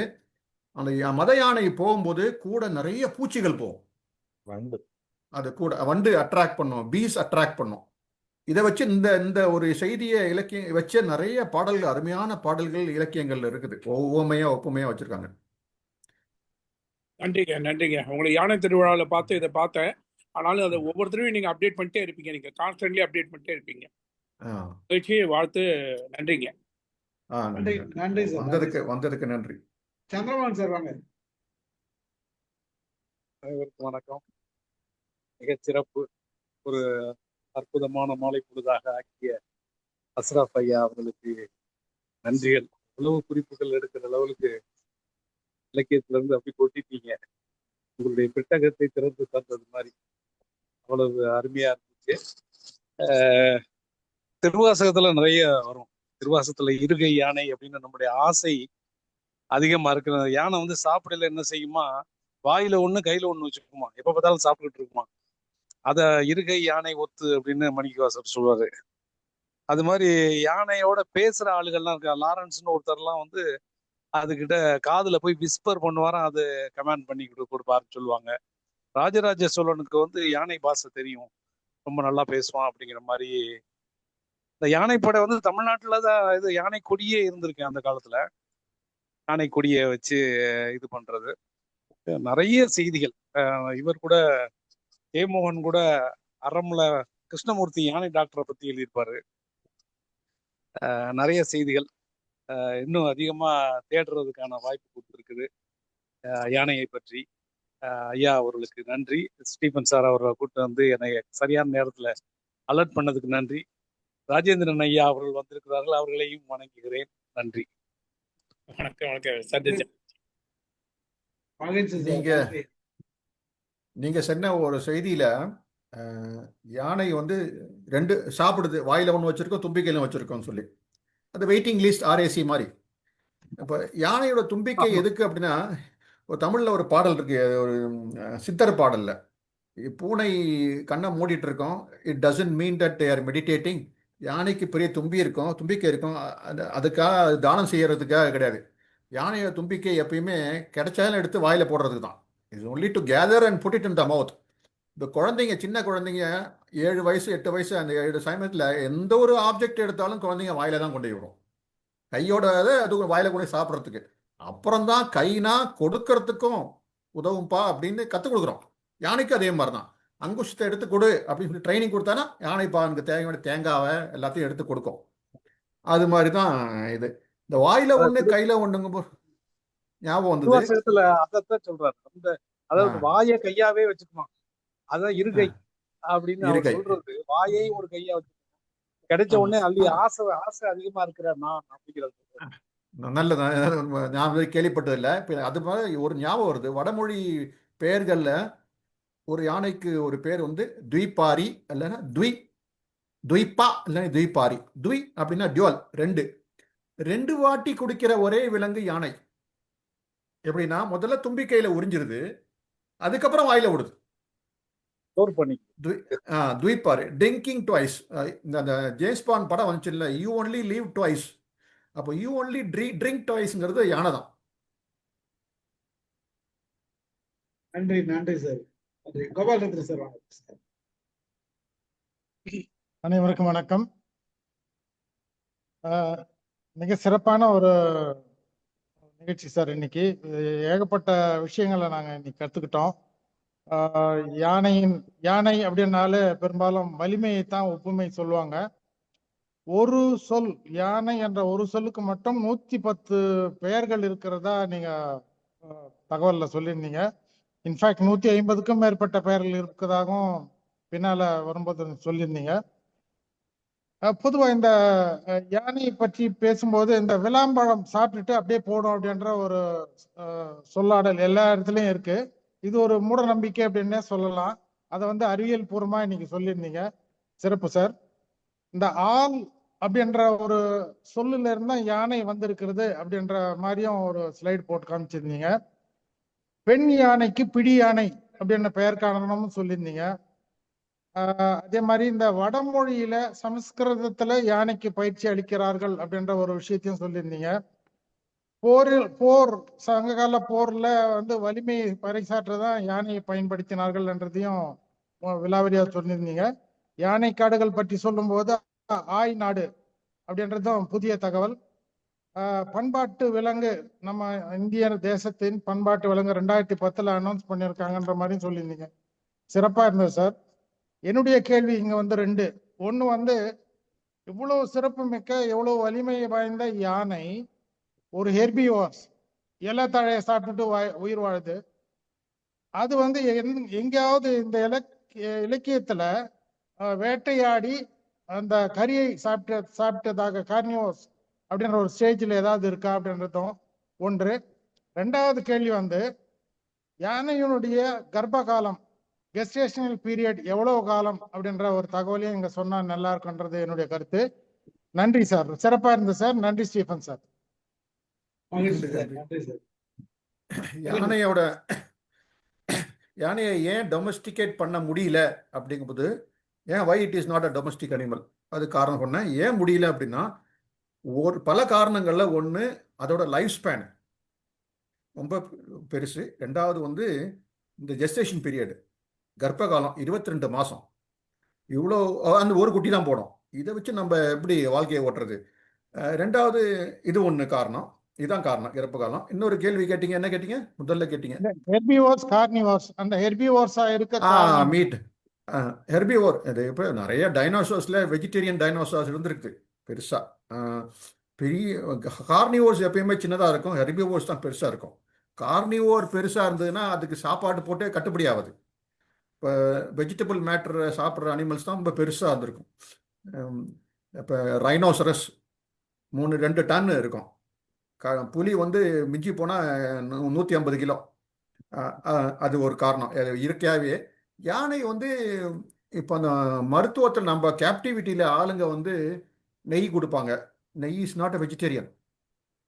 அந்த மத யானை போகும்போது கூட நிறைய பூச்சிகள் போகும். அது கூட வண்டு அட்ராக்ட் பண்ணும், பீஸ் அட்ராக்ட் பண்ணும். இதை வச்சு இந்த ஒரு செய்தியை இலக்கியம் வச்ச நிறைய பாடல்கள், அருமையான பாடல்கள் இலக்கியங்கள்ல இருக்குது. ஒப்புமையா வச்சிருக்காங்க. நன்றிங்க. உங்களை யானை திருவிழாவில் பார்த்து இதை பார்த்தேன். ஆனாலும் அதை ஒவ்வொருத்தரையும் நீங்க அப்டேட் பண்ணிட்டே இருப்பீங்க. நீங்க கான்ஸ்டன்ட்லி அப்டேட் பண்ணிட்டே இருப்பீங்க. வாழ்த்து. நன்றிங்க. நன்றி சார். வந்ததுக்கு நன்றி. சந்திரமோகன் சார் வாங்க. அனைவருக்கும் வணக்கம். மிகச்சிறப்பு. ஒரு அற்புதமான மாலை பொழுதாக ஆக்கிய அஸ்ராப் ஐயா அவர்களுக்கு நன்றிகள். உளவு குறிப்புகள் எடுக்கிற லெவலுக்கு இலக்கியத்திலிருந்து அப்படி கொட்டிட்டீங்க. உங்களுடைய பெட்டகத்தை திறந்து தந்தது மாதிரி அவ்வளவு அருமையா இருந்துச்சு. திருவாசகத்துல நிறைய வரும். திருவாசகத்துல இருகை யானை அப்படின்னு நம்முடைய ஆசை அதிகமா இருக்கிற யானை வந்து சாப்பிடல என்ன செய்யுமா, வாயில ஒண்ணு கையில ஒண்ணு வச்சுக்குமா, எப்ப பார்த்தாலும் சாப்பிட்டுட்டு இருக்குமா. அத இருகை யானை ஒத்து அப்படின்னு மணிக்கவாசர் சொல்லுவாரு. அது மாதிரி யானையோட பேசுற ஆளுகள்லாம் இருக்கா. லாரன்ஸ்னு ஒருத்தர்லாம் வந்து அதுகிட்ட காதுல போய் விஸ்பர் பண்ணுவாராம், அது கமாண்ட் பண்ணி கொடுப்பாருன்னு சொல்லுவாங்க. ராஜராஜ சோழனுக்கு வந்து யானை பாஷை தெரியும், ரொம்ப நல்லா பேசுவான் அப்படிங்கிற மாதிரி. இந்த யானைப்படை வந்து தமிழ்நாட்டுல தான் இது யானை கொடியே இருந்திருக்கு. அந்த காலத்துல யானை கொடியை வச்சு இது பண்றது நிறைய செய்திகள். இவர் கூட ஜெயமோகன் கூட அறம்ல கிருஷ்ணமூர்த்தி யானை டாக்டரை பத்தி எழுதியிருப்பாரு. நிறைய செய்திகள் இன்னும் அதிகமா தேடுறதுக்கான வாய்ப்பு கொடுத்துருக்குது யானையை பற்றி. ஐயா அவர்களுக்கு நன்றி. ஸ்டீபன் சார் அவரை கூப்பிட்டு வந்து என்னை சரியான நேரத்துல அலர்ட் பண்ணதுக்கு நன்றி. ராஜேந்திரன் ஐயா அவர்கள் வந்திருக்கிறார்கள், அவர்களையும் வணங்குகிறேன். நன்றி. வணக்கம். நீங்க சொன்ன ஒரு செய்தியில யானை வந்து 2 சாப்பிடுது, வாயில ஒன்று வச்சிருக்கோம், தும்பிக்கையில வச்சிருக்கோம்னு சொல்லி. அது வெயிட்டிங் லிஸ்ட் RAC மாதிரி. இப்போ யானையோட தும்பிக்கை எதுக்கு அப்படின்னா, ஒரு தமிழ்ல ஒரு பாடல் இருக்கு, ஒரு சித்தர் பாடல்ல, பூனை கண்ணை மூடிட்டு இருக்கோம், it doesn't mean that they are meditating. யானைக்கு பெரிய தும்பிக்கை இருக்கும், அதுக்காக தானம் செய்யறதுக்காக கிடையாது. யானையோட தும்பிக்கை எப்பயுமே கிடைச்சாலும் எடுத்து வாயில போடுறதுக்கு தான். It's only to gather and put it in the mouth. இந்த குழந்தைங்க, சின்ன குழந்தைங்க 7 வயசு 8 வயசு அந்த 7 சமயத்தில் எந்த ஒரு ஆப்ஜெக்ட் எடுத்தாலும் குழந்தைங்க வாயில தான் கொண்டு விடும். கையோட அது வாயில கொண்டு சாப்பிட்றதுக்கு. அப்புறம் தான் கைனா கொடுக்கறதுக்கும் உதவும்பா அப்படின்னு கற்றுக் கொடுக்குறோம். யானைக்கு அதே மாதிரி தான். அங்குஷத்தை எடுத்து கொடு அப்படின்னு சொல்லி ட்ரைனிங் கொடுத்தானா யானைப்பா எனக்கு தேவையான தேங்காவை எல்லாத்தையும் எடுத்து கொடுக்கும். அது மாதிரி தான் இது. இந்த வாயில ஒண்ணு கையில ஒண்ணுங்க ஞாபகம் வந்தது. அதான் சொல்றாரு. அந்த அதாவது வாயை கையாவே வச்சுக்குமா, அதான் இருகை அப்படின்னு அவர் சொல்றது. வாயை ஒரு கையா வச்சு கிடைச்ச உடனே அள்ளி ஆசை அதிகமா இருக்கிற நான் அப்படிங்கிறது நல்லதான். நான் கேள்விப்பட்டது இல்லை. அது மாதிரி ஒரு ஞாபகம் வருது. வடமொழி பெயர்கள்ல ஒரு யானைக்கு ஒரு பேர் வந்து துய்பாரி இல்லைன்னா துய்பா இல்லைன்னா துய்பாரி. துய் அப்படின்னா டியூவல், ரெண்டு வாட்டி குடிக்கிற ஒரே விலங்கு யானை. எப்படின்னா முதல்ல தும்பிக்கையில உறிஞ்சிருது, அதுக்கப்புறம் வாயில விடுது. ஸ்டோர் பண்ணி துய்பாரி, ட்ரிங்கிங் டுவைஸ். அந்த ஜேம்ஸ் பாண்ட் படம் வந்துச்சு இல்லை, யூ ஒன்லி லீவ் டுவைஸ். அப்போ யூ ஒன்லி ட்ரிங்க் டுவைஸ்ங்கிறது யானை தான். நன்றி நன்றி சார். நன்றி. கோபால் ரத்ன சார் வாங்க சார். அனைவருக்கும் வணக்கம். மிக சிறப்பான ஒரு நிகழ்ச்சி சார். இன்னைக்கு ஏகப்பட்ட விஷயங்களை நாங்கள் இன்னைக்கு கற்றுக்கிட்டோம். யானை அப்படின்னாலே பெரும்பாலும் வலிமையை தான் ஒப்புமை சொல்லுவாங்க. ஒரு சொல், யானை என்ற ஒரு சொல்லுக்கு மட்டும் 110 பெயர்கள் இருக்கிறதா நீங்க தகவல்ல சொல்லியிருந்தீங்க. இன்ஃபேக்ட் 150க்கும் மேற்பட்ட பெயர்கள் இருக்கிறதாகவும் பின்னால வரும்போது சொல்லியிருந்தீங்க. பொதுவா இந்த யானையை பற்றி பேசும்போது இந்த விளாம்பழம் சாப்பிட்டுட்டு அப்படியே போடும் அப்படின்ற ஒரு சொல்லாடல் எல்லா இடத்துலயும் இருக்கு. இது ஒரு மூட நம்பிக்கை அப்படின்னே சொல்லலாம். அதை வந்து அறிவியல் பூர்வமா இன்னைக்கு சொல்லியிருந்தீங்க. சிறப்பு சார். இந்த ஆள் அப்படின்ற ஒரு சொல்லுல இருந்தா யானை வந்திருக்கிறது அப்படின்ற மாதிரியும் ஒரு ஸ்லைடு போட்டு காமிச்சிருந்தீங்க. பெண் யானைக்கு பிடி யானை அப்படின்ற பெயர் காரணம்னு சொல்லியிருந்தீங்க. அதே மாதிரி இந்த வடமொழியில சமஸ்கிருதத்துல யானைக்கு பயிற்சி அளிக்கிறார்கள் அப்படின்ற ஒரு விஷயத்தையும் சொல்லியிருந்தீங்க. போர் சங்ககால போர்ல வந்து வலிமையை பறைசாற்றதான் யானையை பயன்படுத்தினார்கள் என்றதையும் விலாவரியா சொல்லியிருந்தீங்க. யானை காடுகள் பற்றி சொல்லும் போது ஆய் நாடு அப்படின்றதும் புதிய தகவல். பண்பாட்டு விலங்கு, நம்ம இந்திய தேசத்தின் பண்பாட்டு விலங்கு 2010 அனௌன்ஸ் பண்ணியிருக்காங்கன்ற மாதிரியும் சொல்லியிருந்தீங்க. சிறப்பா இருந்தது சார். என்னுடைய கேள்வி இங்க வந்து 2. ஒண்ணு வந்து இவ்வளவு சிறப்பு மிக்க எவ்வளவு வலிமை வாய்ந்த யானை ஒரு ஹெர்பிவோர்ஸ், இலத்தழையை சாப்பிட்டுட்டு உயிர் வாழுது. அது வந்து எங்கேயாவது இந்த இலக்கியத்துல வேட்டையாடி அந்த கரியை சாப்பிட்டதாக கார்னிவோர்ஸ் அப்படின்ற ஒரு ஸ்டேஜில் ஏதாவது இருக்கா அப்படின்றதும் ஒன்று. 2வது கேள்வி வந்து யானையினுடைய கர்ப்ப காலம், கெஸ்டேஷனல் பீரியட் எவ்வளவு காலம் அப்படின்ற ஒரு தகவலையும் இங்க சொன்னா நல்லா இருக்குன்றது என்னுடைய கருத்து. நன்றி சார், சிறப்பா இருந்தது சார். நன்றி ஸ்டீஃபன் சார். நன்றி சார். யானையை ஏன் டொமஸ்டிகேட் பண்ண முடியல அப்படிங்கும்போது, ஏன் why it is not a domestic animal, அது காரணம் சொன்னேன். ஏன் முடியல அப்படின்னா பல காரணங்கள்ல. ஒன்று, அதோட லைஃப் ஸ்பேன் ரொம்ப பெருசு. 2வது வந்து இந்த ஜெஸ்டேஷன் பீரியடு, கர்ப்ப காலம் 22 மாதம். இவ்வளோ அந்த ஒரு குட்டி தான் போடும். இதை வச்சு நம்ம எப்படி வாழ்க்கையை ஓட்டுறது? 2வது இது ஒன்று காரணம். இதுதான் காரணம், இறப்பு காலம். இன்னொரு கேள்வி கேட்டீங்க, என்ன கேட்டீங்க? முதல்ல கேட்டீங்க ஹெர்பிவோர்ஸ் கார்னிவோர்ஸ். அந்த ஹெர்பிவோர்ஸா இருக்க மீட் ஹெர்பிவோர். இது இப்போ நிறைய டைனோசர்ஸ்ல வெஜிடேரியன் டைனோசர்ஸ் இருந்திருக்கு பெருசா. பெரிய கார்னிவோர்ஸ் எப்பயுமே சின்னதாக இருக்கும், ஹெர்பிவோர்ஸ் தான் பெருசாக இருக்கும். கார்னிவோர் பெருசாக இருந்ததுன்னா அதுக்கு சாப்பாடு போட்டே கட்டுப்படி ஆகுது. இப்போ வெஜிடபிள் மேட்டர் சாப்பிட்ற அனிமல்ஸ் தான் ரொம்ப பெருசாக இருந்திருக்கும். இப்போ ரைனோசரஸ் 2 டன் இருக்கும். புலி வந்து மிஞ்சி போனால் 150 கிலோ. அது ஒரு காரணம் இயற்கையாகவே. யானை வந்து இப்போ அந்த மருத்துவத்தில் நம்ம கேப்டிவிட்டியில் ஆளுங்க வந்து நெய் கொடுப்பாங்க. நெய் இஸ் நாட் அ வெஜிடேரியன்,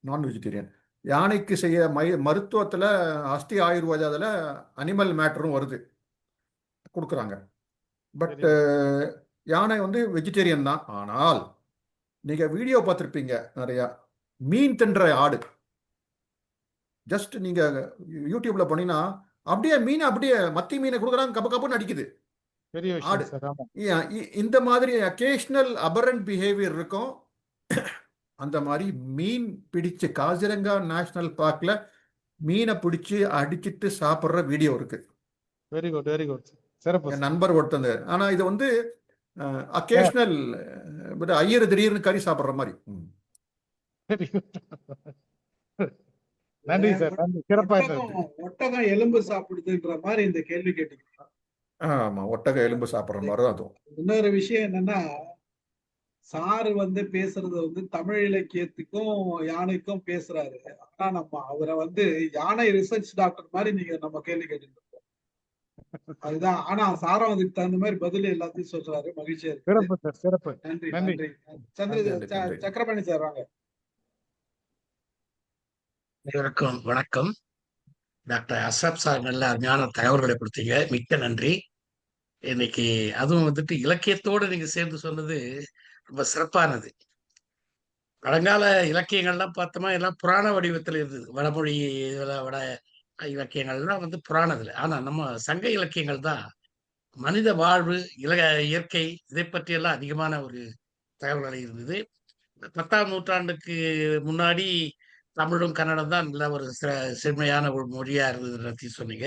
நான் வெஜிடேரியன். யானைக்கு செய்ய மருத்துவத்தில் அஸ்தி ஆயுர்வேதத்தில் அனிமல் மேட்டரும் வருது, கொடுக்குறாங்க. பட் யானை வந்து வெஜிடேரியன் தான். ஆனால் நீங்கள் வீடியோ பார்த்துருப்பீங்க நிறையா, மீன் தின்ற ஆடு. ஜஸ்ட் நீங்கள் யூடியூப்ல போனீங்கன்னா அப்படியே மீன், அப்படியே மத்தி மீனை கொடுக்குறாங்க, கப்ப கப்புன்னு அடிக்குது ஆடு. இந்த மாதிரி அக்கேஷனல் அபரண்ட் பிஹேவியர் இருக்கும். அந்த மாதிரி மீன் பிடிச்சு காசிரங்கா நேஷனல் பார்க்ல மீனை பிடிச்சு அடிச்சிட்டு சாப்பிட்ற வீடியோ இருக்கு. Very good, very good. சிறப்பு. என் நண்பர் ஒருத்தங்க. ஆனா இது வந்து அக்கேஷனல் ஐயர் திடீர்னு கறி சாப்பிட்ற மாதிரி. நன்றி சார், நன்றி. சிறப்பா இருந்தது. ஒட்டகம் எலும்பு சாப்பிடுதுன்ற மாதிரி இந்த கேள்வி கேட்டீங்க. ஆமா, ஒட்டகம் எலும்பு சாப்பிட்ற மாதிரி தான் அதுவும். இன்னொரு விஷயம் என்னன்னா, சாரு வந்து பேசுறது வந்து தமிழ் இலக்கியத்துக்கும் யானைக்கும் பேசுறாரு. ஆனா நம்ம அவரை வந்து யானை ரிசர்ச் டாக்டர் மாதிரி நீங்க நம்ம கேள்வி கேட்டுட்டு இருக்கோம். அதுதான். ஆனா சாரம் அதுக்கு தகுந்த மாதிரி பதில் எல்லாத்தையும் சொல்றாரு. மகிழ்ச்சியா இருக்குது. சிறப்பு சார், சிறப்பு. நன்றி நன்றி. நன்றி. நன்றி நன்றி நன்றி. சக்கரபாணி சார் வாங்க. அனைவருக்கும் வணக்கம். டாக்டர் அஸ்ரப் சார் நல்ல அருமையான தகவல்களை கொடுத்தீங்க, மிக்க நன்றி. இன்னைக்கு அதுவும் வந்துட்டு இலக்கியத்தோடு நீங்க சேர்ந்து சொன்னது ரொம்ப சிறப்பானது. பழங்கால இலக்கியங்கள்லாம் பார்த்தோமா எல்லாம் புராண வடிவத்தில் இருந்தது. வடமொழி வட இலக்கியங்கள்லாம் வந்து புராணத்துல. ஆனா நம்ம சங்க இலக்கியங்கள் தான் மனித வாழ்வு, இயற்கை இதை பற்றியெல்லாம் அதிகமான ஒரு தகவல்கள் இருந்தது. 10ஆம் நூற்றாண்டுக்கு முன்னாடி தமிழும் கன்னடம் தான் நல்ல ஒரு செம்மையான ஒரு மொழியா இருந்தது சொன்னீங்க.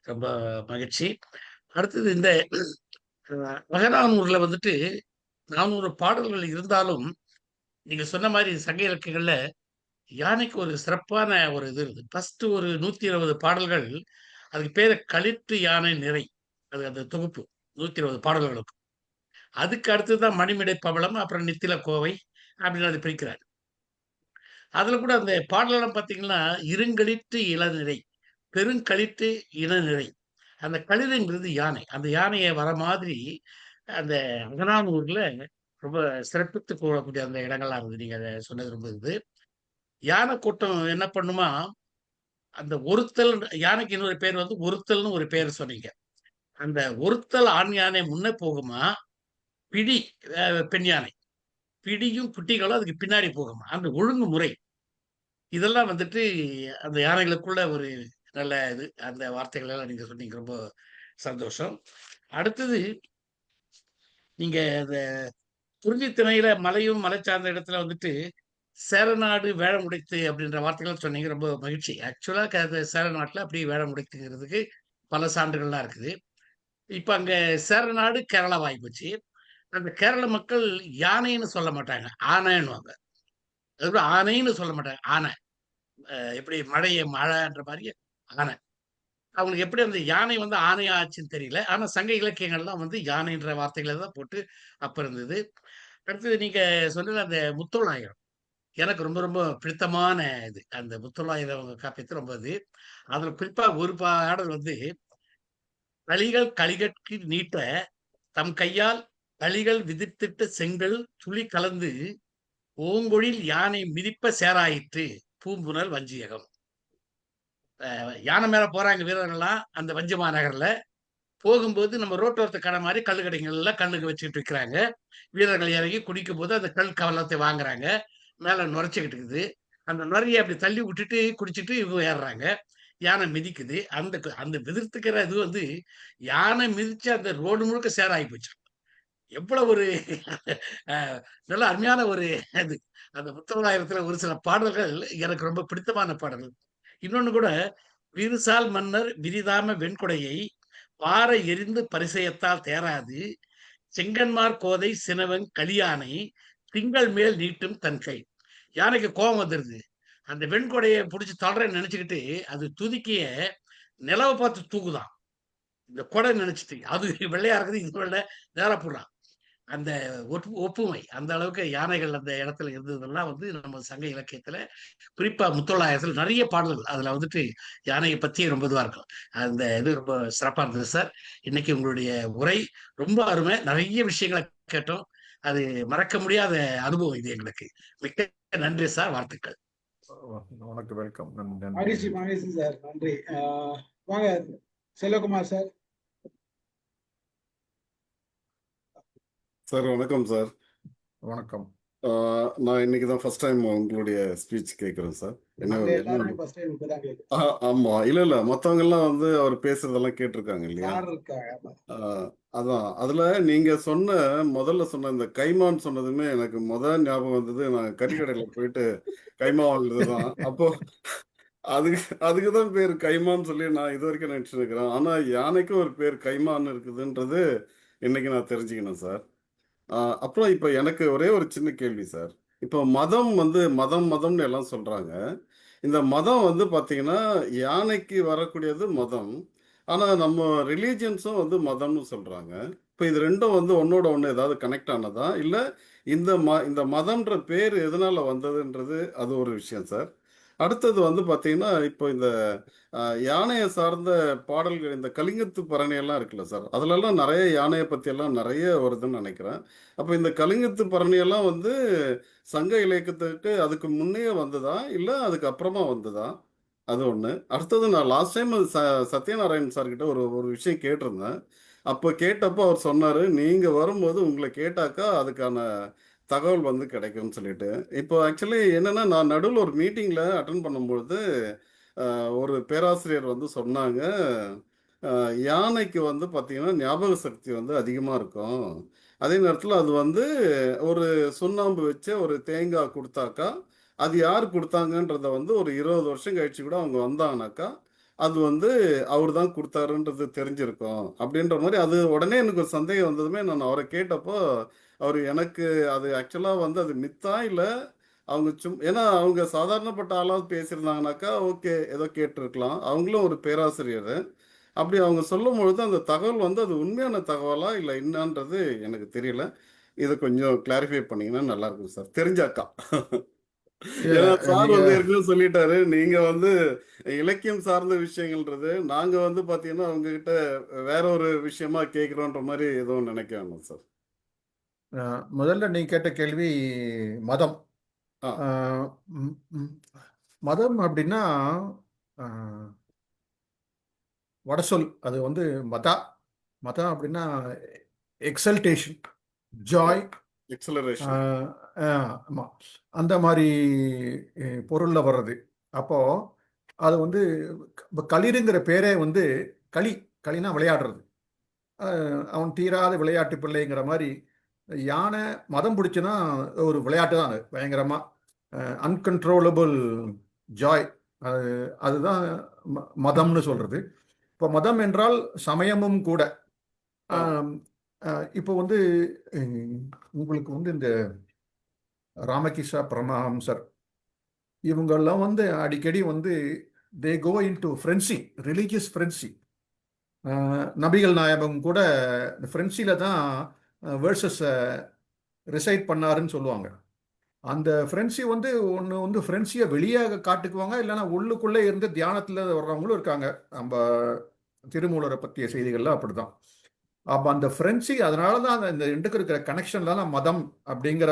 ரொம்ப மகிழ்ச்சி. அடுத்தது இந்த அகநானூறுல வந்துட்டு 400 பாடல்கள் இருந்தாலும் நீங்க சொன்ன மாதிரி சங்க இலக்கியங்கள்ல யானைக்கு ஒரு சிறப்பான ஒரு இது இருக்கு. ஃபர்ஸ்ட் ஒரு 120 பாடல்கள், அதுக்கு பேரு களிற்று யானை நிறை. அது அந்த தொகுப்பு 120 பாடல்களுக்கு. அதுக்கு அடுத்ததுதான் மணிமிடை பவளம், அப்புறம் நித்தில கோவை அப்படின்னு அது பிரிக்கிறார். அதுல கூட அந்த பாடலாம் பாத்தீங்கன்னா, இருங்களிற்று இளநிறை, பெருங்களிற்று இளநிறை. அந்த களிறுங்கிறது யானை. அந்த யானையை வர மாதிரி அந்த அகநானூர்ல ரொம்ப சிறப்பித்து கூறக்கூடிய அந்த இடங்கள்லாம் இருந்தது. நீங்க அதை சொன்னது ரொம்ப இது. யானை கூட்டம் என்ன பண்ணுமா, அந்த ஒருத்தல் யானைக்கு இன்னொரு பேர் வந்து ஒருத்தல்னு ஒரு பேர் சொன்னீங்க. அந்த ஒருத்தல் ஆண் யானை முன்ன போகுமா, பிடி பெண் யானை, பிடியும் குட்டிகளும் அதுக்கு பின்னாடி போகுமா. அந்த ஒழுங்குமுறை இதெல்லாம் வந்துட்டு அந்த யானைகளுக்குள்ள ஒரு நல்ல இது. அந்த வார்த்தைகள் எல்லாம் நீங்க சொன்னீங்க, ரொம்ப சந்தோஷம். அடுத்தது நீங்க இந்த குறிஞ்சி திணையில மலையும் மலை சார்ந்த இடத்துல வந்துட்டு சேரநாடு வேழமுடைத்து அப்படின்ற வார்த்தைகள் சொன்னீங்க, ரொம்ப மகிழ்ச்சி. ஆக்சுவலா சேரநாட்டுல அப்படி வேழமுடைத்துங்கிறதுக்கு பல சான்றுகள்லாம் இருக்குது. இப்ப அங்க சேரநாடு கேரளா ஆயிப்போச்சு. அந்த கேரள மக்கள் யானைன்னு சொல்ல மாட்டாங்க, ஆனைன்னுவாங்க. அதுக்கப்புறம் ஆனைன்னு சொல்ல மாட்டாங்க, ஆனை. எப்படி மழைன்ற மாதிரி ஆனை. அவங்களுக்கு எப்படி அந்த யானை வந்து ஆணையா ஆச்சுன்னு தெரியல. ஆனா சங்க இலக்கியங்கள்லாம் வந்து யானைன்ற வார்த்தைகளை தான் போட்டு அப்ப இருந்தது. அடுத்தது நீங்க சொன்னது அந்த முத்தொள்ளாயிரம் எனக்கு ரொம்ப ரொம்ப பிடித்தமான இது. அந்த முத்தொள்ளாயிரம் காப்பியத்து ரொம்ப இது. அதுல குறிப்பா ஒரு பாடல் வந்து களிகள் களிகட்கு நீட்ட தம் கையால் களிகள் விதித்திட்ட செங்கல் துளி கலந்து ஓங்கொழில் யானை மிதிப்ப சேராயிற்று பூம்புணல் வஞ்சியகம். யானை மேல போறாங்க வீரர்கள்லாம் அந்த வஞ்சி மாநகர்ல. போகும்போது நம்ம ரோட்டோரத்து கடை மாதிரி கல்லு கடைகள்ல கல்லுக்கு வச்சுக்கிட்டு இருக்கிறாங்க. வீரர்கள் இறங்கி குடிக்கும் போது அந்த கல் கவலத்தை வாங்குறாங்க. மேல நுரைச்சிக்கிட்டு இருக்குது. அந்த நுரையை அப்படி தள்ளி விட்டுட்டு குடிச்சிட்டு இவங்க ஏறுறாங்க. யானை மிதிக்குது. அந்த அந்த மிதிர்த்துக்கிற இது வந்து யானை மிதிச்சு அந்த ரோடு முழுக்க சேராகி போச்சு. எவ்வளவு ஒரு நல்ல அருமையான ஒரு இது. அந்த முத்தொள்ளாயிரத்துல ஒரு சில பாடல்கள் எனக்கு ரொம்ப பிடித்தமான பாடல்கள். இன்னொன்னு கூட, விரிசால் மன்னர் விரிதாம வெண்கொடையை பாறை எரிந்து பரிசயத்தால் தேராது செங்கன்மார் கோதை சினவன் கலியானை திங்கள் மேல் நீட்டும் தன் கை. யானைக்கு கோபம் வந்துருது. அந்த வெண்கொடையை பிடிச்சி தொடரன்னு நினைச்சுக்கிட்டு அது துதிக்கிய நிலவை பார்த்து தூக்குதான். இந்த கொடை நினைச்சிட்டு அது வெள்ளையா இருக்குது, இது வெள்ளை நேரா போடுறான். அந்த ஒப்புமை அந்த அளவுக்கு யானைகள் அந்த இடத்துல இருந்ததெல்லாம் வந்து நம்ம சங்க இலக்கியத்துல குறிப்பா முத்தொள்ளாயிரத்துல நிறைய பாடல்கள் அதுல வந்துட்டு யானையை பத்தி ரொம்ப இதுவா இருக்கும். அந்த இது ரொம்ப சிறப்பா இருந்தது சார். இன்னைக்கு உங்களுடைய உரை ரொம்ப அருமை. நிறைய விஷயங்களை கேட்டோம். அது மறக்க முடியாத அனுபவம் இது எங்களுக்கு. மிக்க நன்றி சார். வாழ்த்துக்கள். உனக்கு வெல்கம். மகிழ்ச்சி மகிழ்ச்சி சார், நன்றி. வாங்க செல்வகுமார் சார். சார் வணக்கம் சார். வணக்கம். நான் இன்னைக்கு தான் ஃபர்ஸ்ட் டைம் உங்களுடைய ஸ்பீச் கேட்குறேன் சார். ஆமா, இல்ல மற்றவங்க எல்லாம் வந்து அவர் பேசுறதெல்லாம் கேட்டிருக்காங்க இல்லையா? அதான் அதுல நீங்க முதல்ல சொன்ன இந்த கைமான் சொன்னதுமே எனக்கு ஞாபகம் வந்தது. நான் கறிக்கடையில போயிட்டு கைமா வாங்குறதுதான். அப்போ அதுக்குதான் பேர் கைமான்னு சொல்லி நான் இது வரைக்கும் நினைச்சுட்டு இருக்கிறேன். ஆனா யானைக்கு ஒரு பேர் கைமான் இருக்குதுன்றது இன்னைக்கு நான் தெரிஞ்சுக்கணும் சார். அப்புறம் இப்ப எனக்கு ஒரே ஒரு சின்ன கேள்வி சார். இப்போ மதம்னு எல்லாம் சொல்றாங்க. இந்த மதம் வந்து பாத்தீங்கன்னா யானைக்கு வரக்கூடியது மதம். ஆனா நம்ம ரிலீஜியன்ஸும் வந்து மதம்னு சொல்றாங்க. இப்போ இது ரெண்டும் வந்து ஒன்னோட ஒண்ணு ஏதாவது கனெக்ட் ஆனதா, இல்ல இந்த மதம்ன்ற பேர் எதனால வந்ததுன்றது அது ஒரு விஷயம் சார். அடுத்தது வந்து பாத்தீங்கன்னா இப்போ இந்த யானையை சார்ந்த பாடல்கள், இந்த கலிங்கத்து பரணி எல்லாம் இருக்குல்ல சார், அதுலலாம் நிறைய யானையை பத்தி எல்லாம் நிறைய வருதுன்னு நினைக்கிறேன். அப்ப இந்த கலிங்கத்து பரணி எல்லாம் வந்து சங்க இலக்கியத்துக்கு அதுக்கு முன்னே வந்ததா இல்ல அதுக்கு அப்புறமா வந்ததா? அது ஒண்ணு. அடுத்தது நான் லாஸ்ட் டைம் சத்யநாராயண் சார் கிட்ட ஒரு ஒரு விஷயம் கேட்டிருந்தேன். அப்போ கேட்டப்போ அவர் சொன்னாரு, நீங்க வரும்போது உங்களை கேட்டாக்கா அதுக்கான தகவல் வந்து கிடைக்கும்னு சொல்லிட்டு. இப்போ ஆக்சுவலி என்னன்னா, நான் நடுவில் ஒரு மீட்டிங்ல அட்டன் பண்ணும்பொழுது ஒரு பேராசிரியர் வந்து சொன்னாங்க, யானைக்கு வந்து பார்த்தீங்கன்னா ஞாபக சக்தி வந்து அதிகமாக இருக்கும். அதே நேரத்தில் அது வந்து ஒரு சுண்ணாம்பு வச்சு ஒரு தேங்காய் கொடுத்தாக்கா, அது யார் கொடுத்தாங்கன்றத வந்து ஒரு 20 வருஷம் கழிச்சு கூட அவங்க வந்தாங்கனாக்கா, அது வந்து அவர் தான் கொடுத்தாருன்றது தெரிஞ்சிருக்கும் அப்படின்ற மாதிரி. அது உடனே எனக்கு ஒரு சந்தேகம் வந்ததுமே நான் அவரை கேட்டப்போ, அவர் எனக்கு அது ஆக்சுவலாக வந்து அது மித்தா இல்லை அவங்க ஏன்னா அவங்க சாதாரணப்பட்ட ஆளாக பேசியிருந்தாங்கனாக்கா ஓகே ஏதோ கேட்டிருக்கலாம். அவங்களும் ஒரு பேராசிரியர். அப்படி அவங்க சொல்லும் பொழுது அந்த தகவல் வந்து அது உண்மையான தகவலா இல்லை என்னன்றது எனக்கு தெரியல. இதை கொஞ்சம் கிளாரிஃபை பண்ணீங்கன்னா நல்லா இருக்கும் சார், தெரிஞ்சாக்கா. ஏன்னா சார் வந்து ஏற்கனவே சொல்லிட்டாரு, நீங்க வந்து இலக்கியம் சார்ந்த விஷயங்கள்ன்றது நாங்க வந்து பாத்தீங்கன்னா உங்ககிட்ட வேற ஒரு விஷயமா கேட்கிறோன்ற மாதிரி எதுவும் நினைக்க வேண்டாம் சார். முதல்ல நீ கேட்ட கேள்வி மதம். ஆ. மதம் அப்படின்னா வடசொல். அது வந்து மதா. மதம் அப்படின்னா எக்ஸல்டேஷன், ஜாய், எக்ஸலரேஷன். ஆமா, அந்த மாதிரி பொருள்ல வர்றது. அப்போ அது வந்து களிருங்கிற பேரே வந்து களினா விளையாடுறது. அவன் தீராத விளையாட்டு பிள்ளைங்கிற மாதிரி. யானை மதம் பிடிச்சுன்னா ஒரு விளையாட்டு தான் அது, பயங்கரமா அன்கன்ட்ரோலபிள் ஜாய். அதுதான் மதம்னு சொல்றது. இப்போ மதம் என்றால் சமயமும் கூட. இப்போ வந்து உங்களுக்கு வந்து இந்த ராமகிருஷ்ண பரமஹம்சர் இவங்கெல்லாம் வந்து அடிக்கடி வந்து தே கோ இன்டு ஃப்ரென்சி, ரிலீஜியஸ் ஃப்ரென்சி. நபிகள் நாயகம் கூட ஃப்ரென்சில தான் வேர்சஸ் ரிசைட் பண்ணாருன்னு சொல்லுவாங்க. அந்த ஃப்ரென்சி வந்து ஒன்று வந்து ஃப்ரென்சியை வெளியாக காட்டுக்குவாங்க, இல்லைன்னா உள்ளுக்குள்ளே இருந்து தியானத்தில் வர்றவங்களும் இருக்காங்க. நம்ம திருமூலரை பற்றிய செய்திகள்லாம் அப்படிதான். அப்போ அந்த ஃப்ரென்சி, அதனால தான் இந்த ரெண்டுக்கு இருக்கிற கனெக்ஷன்ல மதம் அப்படிங்கிற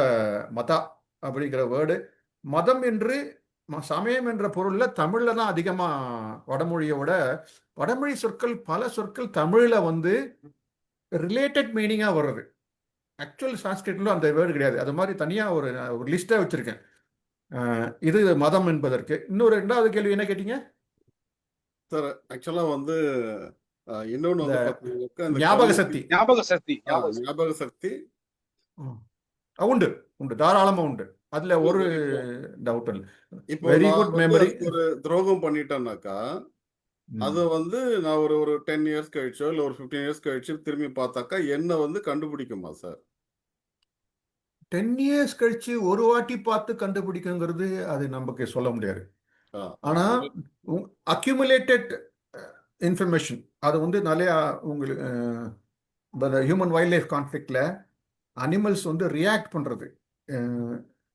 மதா அப்படிங்கிற வேர்டு. மதம் என்று சமயம் என்ற பொருளில் தமிழில் தான் அதிகமாக, வடமொழியோட வடமொழி சொற்கள் பல சொற்கள் தமிழில் வந்து ரிலேட்டட் மீனிங்காக வருது. ஆக்சுவல் சான்ஸ்கிரிட்ல அந்த வேர்டு கிடையாது. அது மாதிரி தனியாக ஒரு லிஸ்ட்டாக வச்சுருக்கேன். இது மதம் என்பதற்கு. இன்னொரு ரெண்டாவது கேள்வி என்ன கேட்டீங்க சார்? ஆக்சுவலாக வந்து இன்னொன்று வந்து பார்த்தீங்கன்னாக்கா ஞாபக சக்தி. ஞாபக சக்தி உண்டு உண்டு, தாராளமா உண்டு. அதுல ஒரு டவுட் இல்லை. இப்போ வெரி குட் மெமரி. ஒரு துரோகம் பண்ணிட்டேன்னாக்கா அது வந்து நான் ஒரு 10 இயர்ஸ் கழிச்சோ இல்லை ஒரு 15 இயர்ஸ் கழிச்சு திரும்பி பார்த்தாக்கா என்ன வந்து கண்டுபிடிக்குமா சார்? 10 இயர்ஸ் கழிச்சு ஒரு வாட்டி பார்த்து கண்டுபிடிக்குங்கிறது அது நமக்கு சொல்ல முடியாது. ஆனா அக்யூமுலேட்டட் இன்ஃபர்மேஷன் அது வந்து நிறைய உங்களுக்கு ஹியூமன் வைல்ட் லைஃப் கான்ஃப்ளிக்ட்ல அனிமல்ஸ் வந்து ரியாக்ட் பண்றது,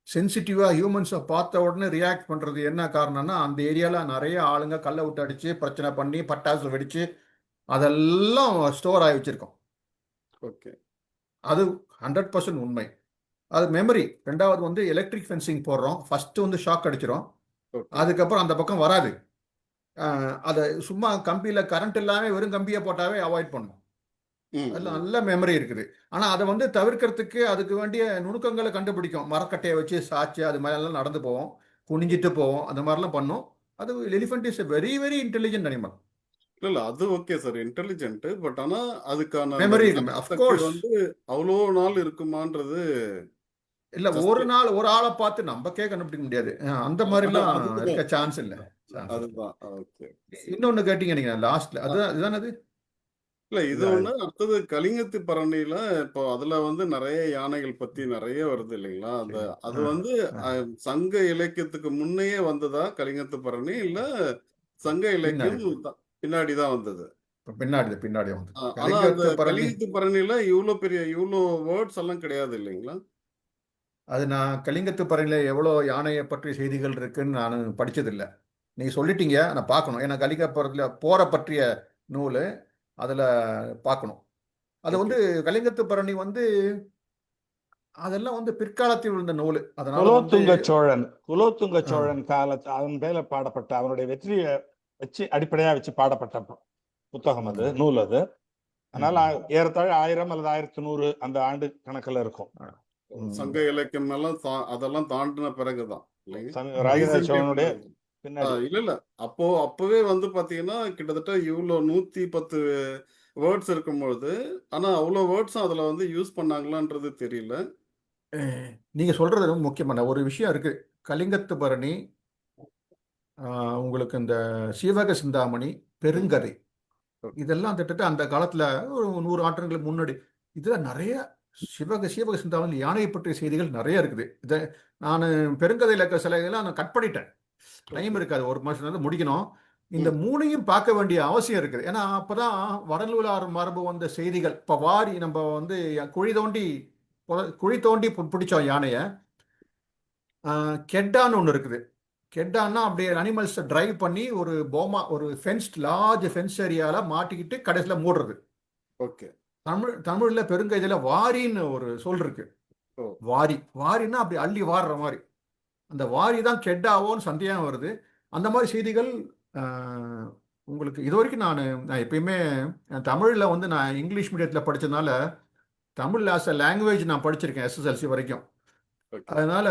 சென்சிட்டிவாக ஹியூமன்ஸை பார்த்த உடனே ரியாக்ட் பண்ணுறது என்ன காரணம்னா, அந்த ஏரியாவில் நிறைய ஆளுங்க கல்லை விட்டு அடித்து பிரச்சனை பண்ணி பட்டாசு வெடித்து அதெல்லாம் ஸ்டோர் ஆகி வச்சுருக்கோம். ஓகே, அது 100% உண்மை. அது மெமரி. ரெண்டாவது வந்து எலக்ட்ரிக் ஃபென்சிங் போடுறோம். ஃபஸ்ட்டு வந்து ஷாக் அடிச்சிடும், அதுக்கப்புறம் அந்த பக்கம் வராது. அதை சும்மா கம்பியில் கரண்ட் இல்லாமல் வெறும் கம்பியை போட்டாவே அவாய்ட் பண்ணும். அதில் நல்ல மெமரி இருக்குது. ஆனால் அதை வந்து தவிர்க்கிறதுக்கு அதுக்கு வேண்டிய நுணுக்கங்களை கண்டுபிடிக்கும். மரக்கட்டையை வச்சு சாச்சு அது மாதிரிலாம் நடந்து போவோம், குனிஞ்சிட்டு போவோம், அந்த மாதிரிலாம் பண்ணும். அது elephant is very very intelligent animal. இல்ல அது ஓகே சார், இன்டெலிஜென்ட். பட் ஆனா அதுக்கான மெமரி வந்து அவ்வளோ நாள் இருக்குமான்றது இல்ல. ஒரு நாள் ஒரு ஆளை பார்த்து நமக்கே கண்டுபிடிக்க முடியாது. அந்த மாதிரிலாம் இருக்க சான்ஸ் இல்லை. அதுதான். ஓகே, இன்னொன்னு கேட்டீங்க நீங்க லாஸ்ட்ல, அதுதான் அது இல்ல இது ஒண்ணு. அடுத்தது கலிங்கத்து பரணியில இப்போ அதுல வந்து நிறைய யானைகள் பத்தி நிறைய வருது இல்லைங்களா? அது வந்து சங்க இலக்கியத்துக்கு முன்னையே வந்ததா கலிங்கத்து பரணி, இல்ல சங்க இலக்கியம் பின்னாடிதான் வந்தது? பின்னாடி வந்து. ஆனா அந்த கலிங்கத்து பரணியில இவ்வளவு பெரிய வேர்ட்ஸ் எல்லாம் கிடையாது இல்லைங்களா? அது நான் கலிங்கத்து பறையில் எவ்வளோ யானையை பற்றிய செய்திகள் இருக்குன்னு நான் படிச்சதில்லை. நீங்கள் சொல்லிட்டீங்க, நான் பார்க்கணும். ஏன்னா கலிங்கப்புறத்தில் போரை பற்றிய நூல் அதில் பார்க்கணும். அது வந்து ஓகே கலிங்கத்து பரணி வந்து அதெல்லாம் வந்து பிற்காலத்தில் விழுந்த நூல். அதனால வந்து குலோத்துங்க ஆ, சோழன் காலத்து அவன் மேல பாடப்பட்ட அவனுடைய வெற்றியை வச்சு அடிப்படையா வச்சு பாடப்பட்ட புத்தகம் அது, ம், நூல் அது. அதனால ம், ஏறத்தாழ 1000 அல்லது 1100 அந்த ஆண்டு கணக்குல இருக்கும். ம். சங்க இலக்கியம் எல்லாம் அதெல்லாம் தாண்டின பிறகுதான் இல்லைங்க ராஜராஜ ரீசென்ட்லி சோழனுடைய பின்னாடி இல்ல இல்ல அப்பவே வந்து பாத்தீங்கன்னா கிட்டத்தட்ட இவ்வளோ 110 வேர்ட்ஸ் இருக்கும்பொழுது ஆனா அவ்வளோ வேர்ட்ஸும் அதுல வந்து யூஸ் பண்ணாங்களான்றது தெரியல. நீங்க சொல்றது ரொம்ப முக்கியமான ஒரு விஷயம் இருக்கு. கலிங்கத்து பரணி, உங்களுக்கு இந்த சீவக சிந்தாமணி, ம் பெருங்கதை, ஓகே இதெல்லாம் கிட்டத்தட்ட அந்த காலத்துல ஒரு 100 ஆண்டுகளுக்கு முன்னாடி இதுல நிறைய சீவக சிந்தாமணி யானையை பற்றிய செய்திகள் நிறைய இருக்குது. இதை நான் பெருங்கதையில் இருக்க சில இதெல்லாம் நான் கட் பண்ணிட்டேன். டைம் ஓகே இருக்காது, ஒரு மாசம் வந்து முடிக்கணும். இந்த ம் மூணையும் பார்க்க வேண்டிய அவசியம் இருக்குது. ஏன்னா அப்பதான் வடலூலார் மரபு வந்த செய்திகள். இப்ப வாரி நம்ம வந்து குழி தோண்டி பிடிச்சோம் யானையை. கெட்டான்னு ஒன்று இருக்குது. கெட்டான்னா அப்படியே அனிமல்ஸை டிரைவ் பண்ணி ஒரு ஒரு லார்ஜ் ஃபென்ஸ் ஏரியாவில் மாட்டிக்கிட்டு கடைசியில் மூடுறது. ஓகே தமிழில் பெருங்கதையில் வாரின்னு ஒரு சொல் இருக்கு. ஓ வாரின்னா அப்படி அள்ளி வாடுற மாதிரி. அந்த வாரி தான் கெட்டாவோன்னு சந்தேகம் வருது. அந்த மாதிரி செய்திகள் உங்களுக்கு இது வரைக்கும் நான் எப்பயுமே தமிழில் வந்து நான் இங்கிலீஷ் மீடியத்தில் படித்ததுனால தமிழ் ஆஸ் அ லாங்குவேஜ் நான் படிச்சிருக்கேன் SSLC வரைக்கும். ஓகே அதனால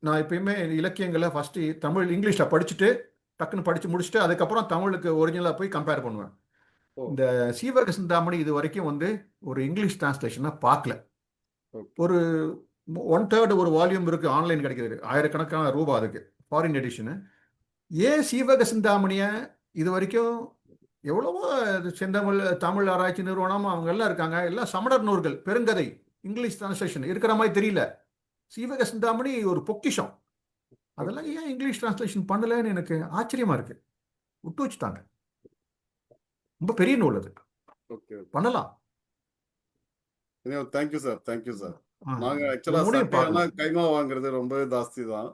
நான் எப்பயுமே இலக்கியங்களை ஃபஸ்ட்டு இங்கிலீஷில் படிச்சுட்டு டக்குன்னு படித்து முடிச்சுட்டு அதுக்கப்புறம் தமிழுக்கு ஒரிஜினலாக போய் கம்பேர் பண்ணுவேன். ஓ இந்த சீவக சிந்தாமணி இது வரைக்கும் வந்து ஒரு இங்கிலீஷ் டிரான்ஸ்லேஷனாக பார்க்கல. ஓகே ஒரு 1/3 ஒரு வால்யூம் இருக்குது, ஆன்லைன் கிடைக்கிது, ஆயிரக்கணக்கான ரூபா அதுக்கு, ஃபாரின் எடிஷனு. ஏன் சீவக சிந்தாமணியை இது வரைக்கும் எவ்வளவோ செந்தமிழ் தமிழ் ஆராய்ச்சி நிறுவனம் அவங்க எல்லாம் இருக்காங்க, எல்லாம் சமணர் நூல்கள் பெருங்கதை இங்கிலீஷ் டிரான்ஸ்லேஷன் இருக்கிற மாதிரி தெரியல. சீவக சிந்தாமணி ஒரு பொக்கிஷம், அதெல்லாம் ஓகே ஏன் இங்கிலீஷ் டிரான்ஸ்லேஷன் பண்ணலன்னு எனக்கு ஆச்சரியமா இருக்கு. விட்டு வச்சுட்டாங்க. ரொம்ப பெரிய நூல் அது, ஓகே ஓகே பண்ணலாம். Thank you sir thank you sir. ஆ, நாங்க இது ஆக்சுவலா மூணையும் சண்டே ஆனா பார்க்கணும். கைமா வாங்குறது ரொம்பவே ஜாஸ்தி தான்.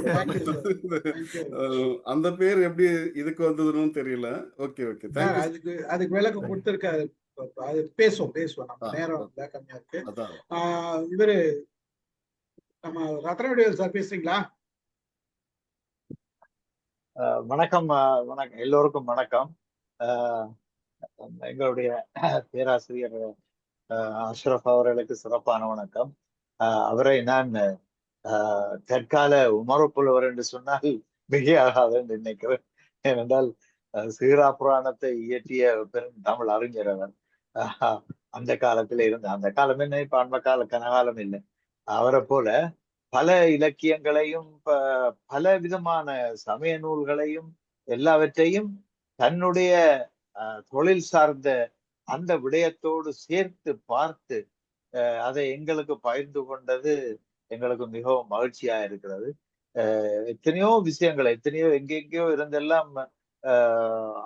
Thank you sir. தேங்க்யூ. அந்த பேர் எப்படி இதுக்கு வந்ததுன்னு தெரியல. Okay okay thank you sir. அதுக்கு விளக்கம் கொடுத்துருக்காரு. அது பேசுவோம் நம்ம ஆ நேரம் ஓகே கம்மியா இருக்கு. அதான் இவரு நம்ம ரத்னவேல் சார் பேசுறீங்களா? வணக்கம். வணக்கம் எல்லோருக்கும் வணக்கம். அஹ் எங்களுடைய பேராசிரியர் அஷ்ரப் அவர்களுக்கு சிறப்பான வணக்கம். அவரை நான் தற்கால உமறு புலவர் என்று சொன்னால் மிகையாகாது என்று நினைக்கிறேன். ஏனென்றால் சீரா புராணத்தை இயற்றிய பெரும் தமிழ் அறிஞர் அவர். அந்த காலத்துல இருந்த அந்த காலம் என்ன, இப்ப அண்மை கால கனகாலம் இல்லை. அவரை போல பல இலக்கியங்களையும் பல விதமான சமய நூல்களையும் எல்லாவற்றையும் தன்னுடைய தொழில் சார்ந்த அந்த விடயத்தோடு சேர்த்து பார்த்து அதை எங்களுக்கு பகிர்ந்து கொண்டது எங்களுக்கு மிகவும் மகிழ்ச்சியா இருக்கிறது. எத்தனையோ விஷயங்களை எங்கெங்கயோ இருந்தெல்லாம்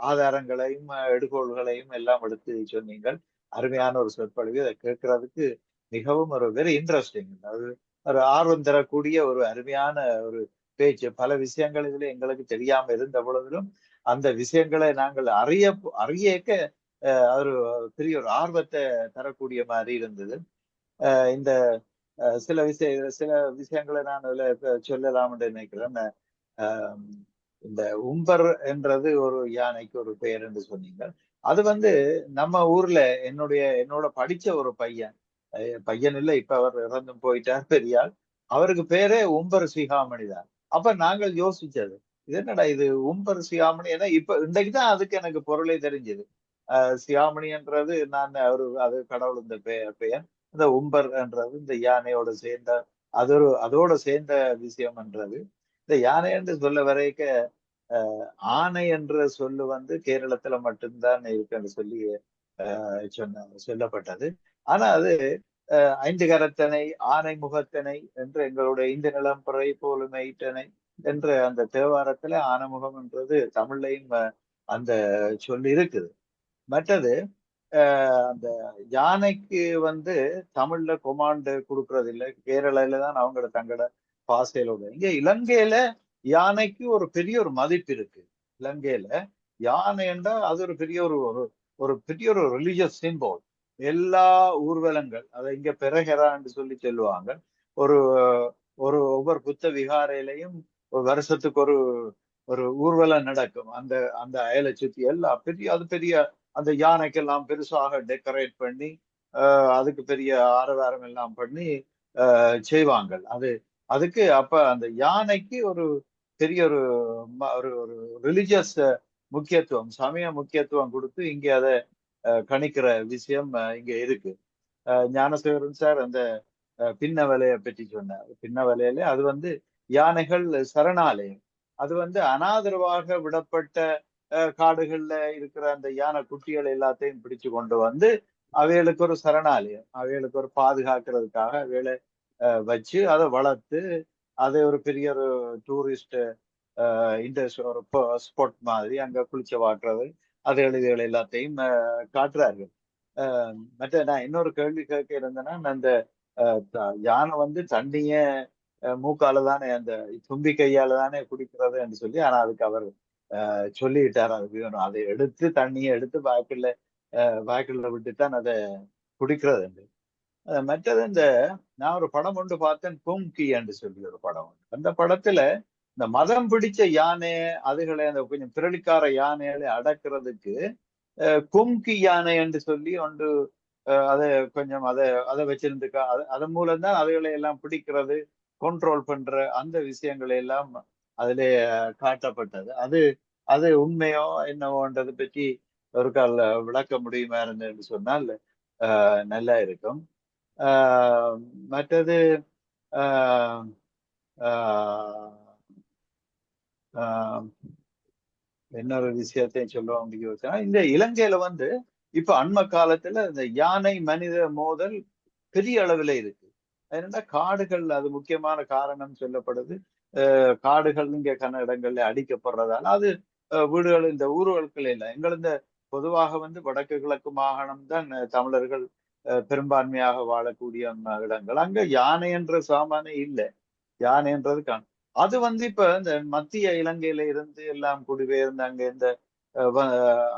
ஆதாரங்களையும் எடுகோள்களையும் எல்லாம் எடுத்து சொன்னீங்கள். அருமையான ஒரு சொற்பொழிவு. அதை கேட்கறதுக்கு மிகவும் ஒரு வெரி இன்ட்ரெஸ்டிங், அது ஒரு ஆர்வம் தரக்கூடிய ஒரு அருமையான ஒரு பேச்சு. பல விஷயங்கள் இதுல எங்களுக்கு தெரியாம இருந்த பொழுதிலும் அந்த விஷயங்களை நாங்கள் அறியக்க ஒரு பெரிய ஒரு ஆர்வத்தை தரக்கூடிய மாதிரி இருந்தது. இந்த சில விஷயங்களை நான் அதுல சொல்லலாம் என்று நினைக்கிறேன். இந்த உம்பர் என்றது ஒரு யானைக்கு ஒரு பெயர் என்று சொன்னீங்க. அது வந்து நம்ம ஊர்ல என்னோட படிச்ச ஒரு பையன் இல்லை, இப்ப அவர் இறந்து போயிட்டார், பெரியாள். அவருக்கு பேரே உம்பர் சிகாமணி தான். அப்ப நாங்கள் யோசிச்சது, இது என்னடா இது உம்பர் சிகாமணி, ஏன்னா இப்ப இன்றைக்குதான் அதுக்கு எனக்கு பொருளே தெரிஞ்சது. சிகாமணி என்றது அது கடவுள் இந்த பெயர். இந்த உம்பர் என்றது இந்த யானையோட சேர்ந்த அதோட சேர்ந்த விஷயம் என்றது. இந்த யானை என்று சொல்ல வரைக்க ஆனை என்ற சொல்லு வந்து கேரளத்துல மட்டும்தான் இருக்குன்னு சொல்லி சொல்லப்பட்டது. ஆனா அது 5 கரத்தனை, ஆனை முகத்தனை என்று எங்களுடைய இந்த நிலம்புறை போலும் ஈட்டனை என்ற அந்த தேவாரத்துல ஆனைமுகம் என்றது தமிழ்லையும் அந்த சொல்லி இருக்குது. மற்றது அந்த யானைக்கு வந்து தமிழ்ல கொமாண்டு கொடுக்கறது இல்லை. கேரளால தான் அவங்களோட தங்களோட பாசையில உள்ள. இங்க இலங்கையில யானைக்கு ஒரு பெரிய ஒரு மதிப்பு இருக்கு. இலங்கையில யானை என்றால் அது ஒரு பெரிய ஒரு ஒரு பெரிய ஒரு ரிலிஜியஸ் சிம்போல். எல்லா ஊர்வலங்கள் அதை இங்க பெரஹெரான்னு சொல்லி சொல்லுவாங்க. ஒரு ஒரு ஒவ்வொரு புத்த விகாரையிலையும் ஒரு வருஷத்துக்கு ஒரு ஒரு ஊர்வலம் நடக்கும். அந்த அந்த அயலை சுத்தி எல்லாம் பெரிய அது பெரிய அந்த யானைக்கெல்லாம் பெருசாக டெக்கரேட் பண்ணி அதுக்கு பெரிய ஆரவாரம் எல்லாம் பண்ணி செய்வாங்க. அதுக்கு அப்ப அந்த யானைக்கு ஒரு பெரிய ஒரு ஒரு ரிலிஜியஸ் முக்கியத்துவம், சமய முக்கியத்துவம் கொடுத்து இங்க அதை கணிக்கிற விஷயம் இங்க இருக்கு. ஞானசேகரன் சார் அந்த பின்ன வலையை பற்றி சொன்னார். பின்ன வலையில அது வந்து யானைகள் சரணாலயம். அது வந்து அனாதரவாக விடப்பட்ட காடுகள்ல இருக்கிற அந்த யானை குட்டிகள் எல்லாத்தையும் பிடிச்சு கொண்டு வந்து அவைகளுக்கு ஒரு சரணாலயம், அவைகளுக்கு ஒரு பாதுகாக்கிறதுக்காக அவைகளை வச்சு அதை வளர்த்து அதை ஒரு பெரிய ஒரு டூரிஸ்ட் ஒரு ஸ்பாட் மாதிரி அங்க குளிச்ச வாட்டுறது அது இதுகள் எல்லாத்தையும் காட்டுறார்கள். மற்ற நான் இன்னொரு கேள்வி கேட்க இருந்தேன்னா, அந்த யானை வந்து தண்ணிய மூக்கால தானே அந்த தும்பி கையால தானே குடிக்கிறது என்று சொல்லி, ஆனா அதுக்கு அவர் சொல்லிட்டார் அது வேணும், அதை எடுத்து தண்ணியை எடுத்து வாய்க்குள்ள விட்டுத்தான் அதை குடிக்கிறது என்று. மற்றது இந்த நான் ஒரு படம் ஒன்று பார்த்தேன், கும்கி என்று சொல்லி ஒரு படம் ஒன்று. அந்த படத்துல இந்த மதம் பிடிச்ச யானை அதுகளை அந்த கொஞ்சம் திரளிக்கார யானைகளை அடக்கிறதுக்கு கும்கி யானை என்று சொல்லி ஒன்று அதை கொஞ்சம் அதை வச்சிருந்துக்கா அதன் மூலம் தான் அதுகளை எல்லாம் பிடிக்கிறது, கண்ட்ரோல் பண்ற அந்த விஷயங்களை எல்லாம் அதிலே காட்டப்பட்டது. அது உண்மையோ என்னவோன்றதை பற்றி ஒரு கால விளக்க முடியுமா என்று சொன்னால் நல்லா இருக்கும். மற்றது இன்னொரு விஷயத்தையும் சொல்லுவோம் அப்படின்னு இந்த இலங்கையில வந்து இப்ப அண்மை காலத்துல இந்த யானை மனித மோதல் பெரிய அளவுல இருக்கு. என்னன்னா காடுகள் அது முக்கியமான காரணம் சொல்லப்படுது. காடுகள் இங்க கன இடங்கள்ல அடிக்கப்படுறதால அது வீடுகள் இந்த ஊர்களுக்குள்ள இல்லை. எங்கள் இந்த பொதுவாக வந்து வடக்கு கிழக்கு மாகாணம் தான் தமிழர்கள் பெரும்பான்மையாக வாழக்கூடிய இடங்கள். அங்க யானை என்ற சாமானே இல்லை, யானை என்றது அது வந்து இப்ப இந்த மத்திய இலங்கையில இருந்து எல்லாம் குடிபெயர்ந்து அங்க இந்த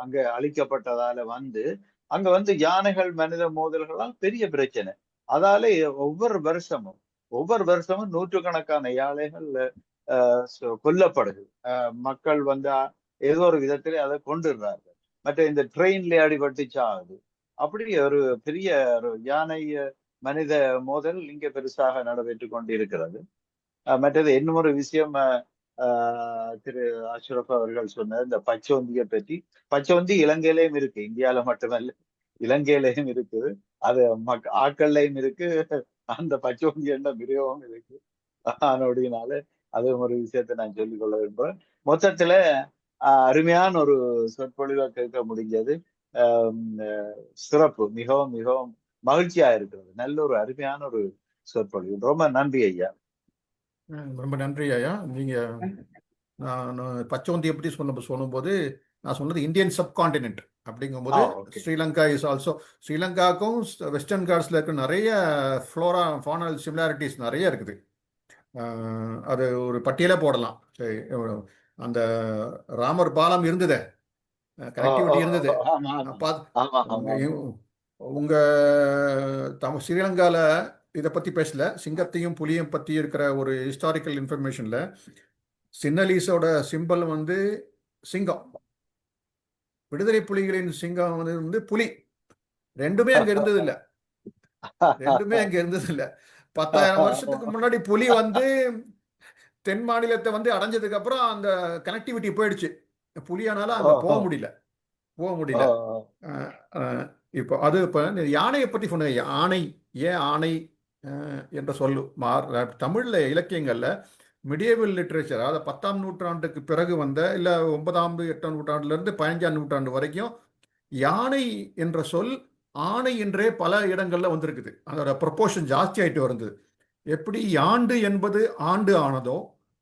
அங்க அழிக்கப்பட்டதால வந்து அங்க வந்து யானைகள் மனித மோதல்களால் பெரிய பிரச்சனை. அதால ஒவ்வொரு வருஷமும் நூற்றுக்கணக்கான யானைகள் கொல்லப்படுது. மக்கள் வந்து ஏதோ ஒரு விதத்திலே அதை கொண்டுடுறார்கள். மற்ற இந்த ட்ரெயின்ல அடிபட்டு சாகுது. அப்படி ஒரு பெரிய ஒரு யானை மனித மோதல் இங்க பெருசாக நடைபெற்று கொண்டிருக்கிறது. மற்றது இன்னும் ஒரு விஷயம் திரு அஷ்ரப் அவர்கள் சொன்னார் இந்த பச்சோந்தியை பற்றி. பச்சோந்தி இலங்கையிலையும் இருக்கு, இந்தியாவில மட்டுமல்ல இலங்கையிலையும் இருக்குது. அது ஆக்கள்லையும் இருக்கு, அந்த பச்சோந்தி என்ற மிருகமும் இருக்கு. அதனுடையனால அது ஒரு விஷயத்தை நான் சொல்லிக் கொள்ள விரும்புறேன். மொத்தத்துல அருமையான ஒரு சொற்பொழிவை கேட்க முடிஞ்சது. சிறப்பு, மிகவும் மிகவும் மகிழ்ச்சியா இருக்கிறது. நல்ல ஒரு அருமையான ஒரு சொற்பொழிவு. ரொம்ப நன்றி ஐயா. ரொம்ப நன்றி ஐயா. நீங்க நான் பச்சோந்தியை பற்றி சொல்லும்போது நான் சொன்னது இந்தியன் சப்கான்டினென்ட் அப்படிங்கும்போது ஸ்ரீலங்கா இஸ் ஆல்சோ, ஸ்ரீலங்காவுக்கும் வெஸ்டர்ன் காட்ஸ்ல இருக்க நிறைய ஃப்ளோரா ஃபானல் சிமிலாரிட்டிஸ் நிறைய இருக்குது. அது ஒரு பட்டியலே போடலாம். அந்த ராமர் பாலம் இருந்தது, கனெக்டிவிட்டி இருந்தது. உங்க ஸ்ரீலங்கால இதை பத்தி பேசல, சிங்கத்தையும் புலியும் பத்தி இருக்கிற ஒரு ஹிஸ்டாரிக்கல் இன்ஃபர்மேஷன்ல சின்னலீஸோட சிம்பல் வந்து சிங்கம், விடுதலை புலிகளின் சிங்கம் வந்து புலி. ரெண்டுமே அங்க இருந்தது இல்ல, 10,000 வருஷத்துக்கு முன்னாடி புலி வந்து தென் மாநிலத்தை வந்து அடைஞ்சதுக்கு அப்புறம் அந்த கனெக்டிவிட்டி போயிடுச்சு. புலியானால அங்க போக முடியல. இப்போ அது இப்போ யானையை பற்றி சொன்ன யானை, ஏன் ஆணை என்ற சொல்லு தமிழ்ல இலக்கியங்கள்ல மிடியேவல் லிட்ரேச்சர், அதாவது 10ஆம் நூற்றாண்டுக்கு பிறகு வந்த இல்ல 9ஆம் 8ஆம் நூற்றாண்டுல இருந்து 15ஆம் நூற்றாண்டு வரைக்கும் யானை என்ற சொல் ஆணை என்றே பல இடங்கள்ல வந்திருக்குது. அதோட ப்ரொபோர்ஷன் ஜாஸ்தி ஆயிட்டு வருது. எப்படி யாண்டு என்பது ஆண்டு ஆனதோ,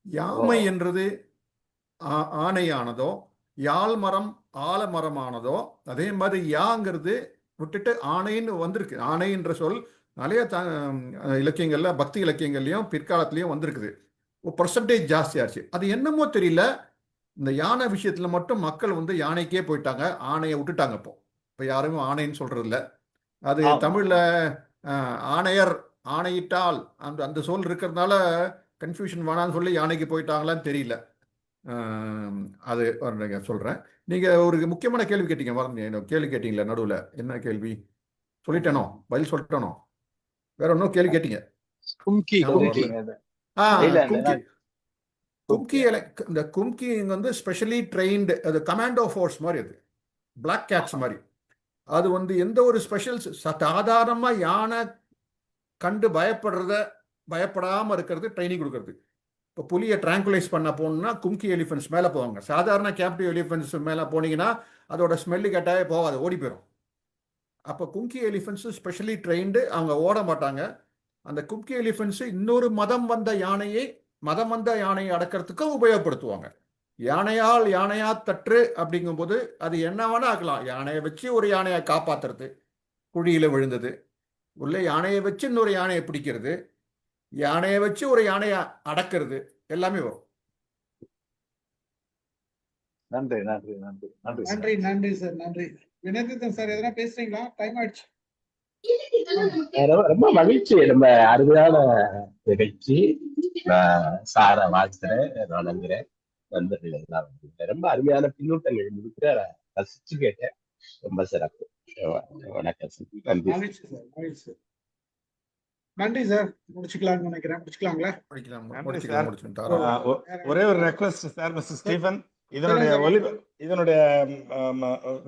யாமை என்றது ஆணை ஆனதோ, யாழ் மரம் ஆலமரமானதோ, அதே மாதிரி யாங்கிறது விட்டுட்டு ஆணைன்னு வந்திருக்கு. ஆணைன்ற சொல் நிறைய இலக்கியங்கள்ல, பக்தி இலக்கியங்கள்லையும் பிற்காலத்திலையும் வந்திருக்குது. பர்சன்டேஜ் ஜாஸ்தியாச்சு. அது என்னமோ தெரியல, இந்த யானை விஷயத்துல மட்டும் மக்கள் வந்து யானைக்கே போயிட்டாங்க, ஆணையை விட்டுட்டாங்க. இப்போ யாருமே ஆணைன்னு சொல்றது இல்லை. அது தமிழ்ல ஆணையர், ஆணையிட்டால் அந்த சொல் இருக்கிறதுனால கன்ஃபியூஷன் வேணான்னு சொல்லி யானைக்கு போயிட்டாங்களான்னு தெரியல. அது சொல்றேன். நீங்க ஒரு முக்கியமான கேள்வி கேட்டீங்க, மறந்து கேள்வி கேட்டீங்களா நடுவில்? என்ன கேள்வி சொல்லிட்டேனோ? பதில் சொல்லிட்டேனோ? வேற ஒன்றும் கேள்வி கேட்டீங்க? கும்கி கும்கி இந்த கும்கி வந்து ஸ்பெஷலி ட்ரெயின்டு, அது கமாண்டோ ஃபோர்ஸ் மாதிரி, அது பிளாக் கேட்ஸ் மாதிரி. அது வந்து எந்த ஒரு ஸ்பெஷல், சாதாரணமாக யானை கண்டு பயப்படாமல் இருக்கிறது ட்ரைனிங் கொடுக்கறது. இப்போ புலியை ட்ராங்குலைஸ் பண்ண போகணுன்னா கும்கி எலிஃபென்ட்ஸ் மேலே போவாங்க. சாதாரண கேப்டிவ் எலிஃபென்ட்ஸ் மேலே போனீங்கன்னா அதோட ஸ்மெல்லு கேட்டாவே போகாது, ஓடி போயிடும். அப்போ கும்கி எலிஃபென்ட்ஸு ஸ்பெஷலி ட்ரெயின்டு, அவங்க ஓட மாட்டாங்க. அந்த கும்கி எலிஃபென்ட்ஸு இன்னொரு மதம் வந்த யானையை அடக்கிறதுக்கும் உபயோகப்படுத்துவாங்க. யானையா தற்று அப்படிங்கும்போது அது என்ன வேணா ஆக்கலாம். யானையை வச்சு ஒரு யானையை காப்பாத்துறது, குழியில விழுந்தது, உள்ள யானையை வச்சு இன்னொரு யானையை பிடிக்கிறது, யானையை வச்சு ஒரு யானையை அடக்கிறது, எல்லாமே வரும். நன்றி நன்றி நன்றி நன்றி நன்றி நன்றி சார், நன்றி. வினோதிதன் சார் எதனா பேசுறீங்களா? டைம் ஆயிடுச்சு. ரொம்ப மகிழ்ச்சி. ரொம்ப அருமையான நிகழ்ச்சி. சார வாழ்த்துறேன், வணங்குறேன். நண்பர்கள் எல்லாம் ரொம்ப அருமையான பின்னூட்டங்கள் இருக்கிற ரசிச்சு கேட்டேன். ரொம்ப சிறப்பு. வணக்கம் சார். நன்றி. மகிழ்ச்சி சார், மகிழ்ச்சி சார். நன்றி சார். முடிச்சுக்கலாம்னு நினைக்கிறேன். முடிச்சுக்கலாங்களா? ஒரே ஒரு ரெக்வெஸ்ட் சார், மிஸ்டர் ஸ்டீஃபன், இதனுடைய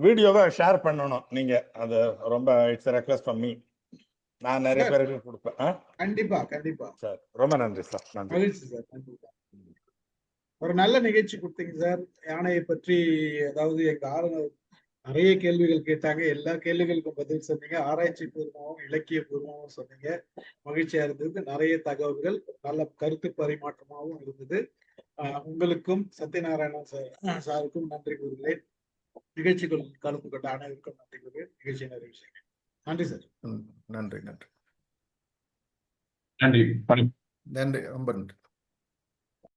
வீடியோவை ஷேர் பண்ணணும் நீங்க. அது ரொம்ப இட்ஸ் ரெக்வெஸ்ட் ஃப்ரம் மீ. நான் நிறைய பேருக்கு கொடுப்பேன். கண்டிப்பா கண்டிப்பா சார். ரொம்ப நன்றி சார். நன்றி. மகிழ்ச்சி சார். நன்றி சார். ஒரு நல்ல நிகழ்ச்சி கொடுத்தீங்க சார். யானையை பற்றி, அதாவது எங்க நிறைய கேள்விகள் கேட்டாங்க. எல்லா கேள்விகளுக்கும் பதில் சொன்னீங்க. ஆராய்ச்சி பூர்வமாகவும் இலக்கிய பூர்வமாகவும் சொன்னீங்க. மகிழ்ச்சியா இருந்தது. நிறைய தகவல்கள், நல்ல கருத்து பரிமாற்றமாகவும் இருந்தது. உங்களுக்கும் சத்யநாராயணன் சாருக்கும் நன்றி கூறுகிறேன். நிகழ்ச்சிகள் கலந்து கொண்ட அனைவருக்கும் நன்றி கூறுகிறேன். நிகழ்ச்சி நிறைவு செய்கிறேன். நன்றி சார். நன்றி நன்றி நன்றி. நன்றி, ரொம்ப நன்றி.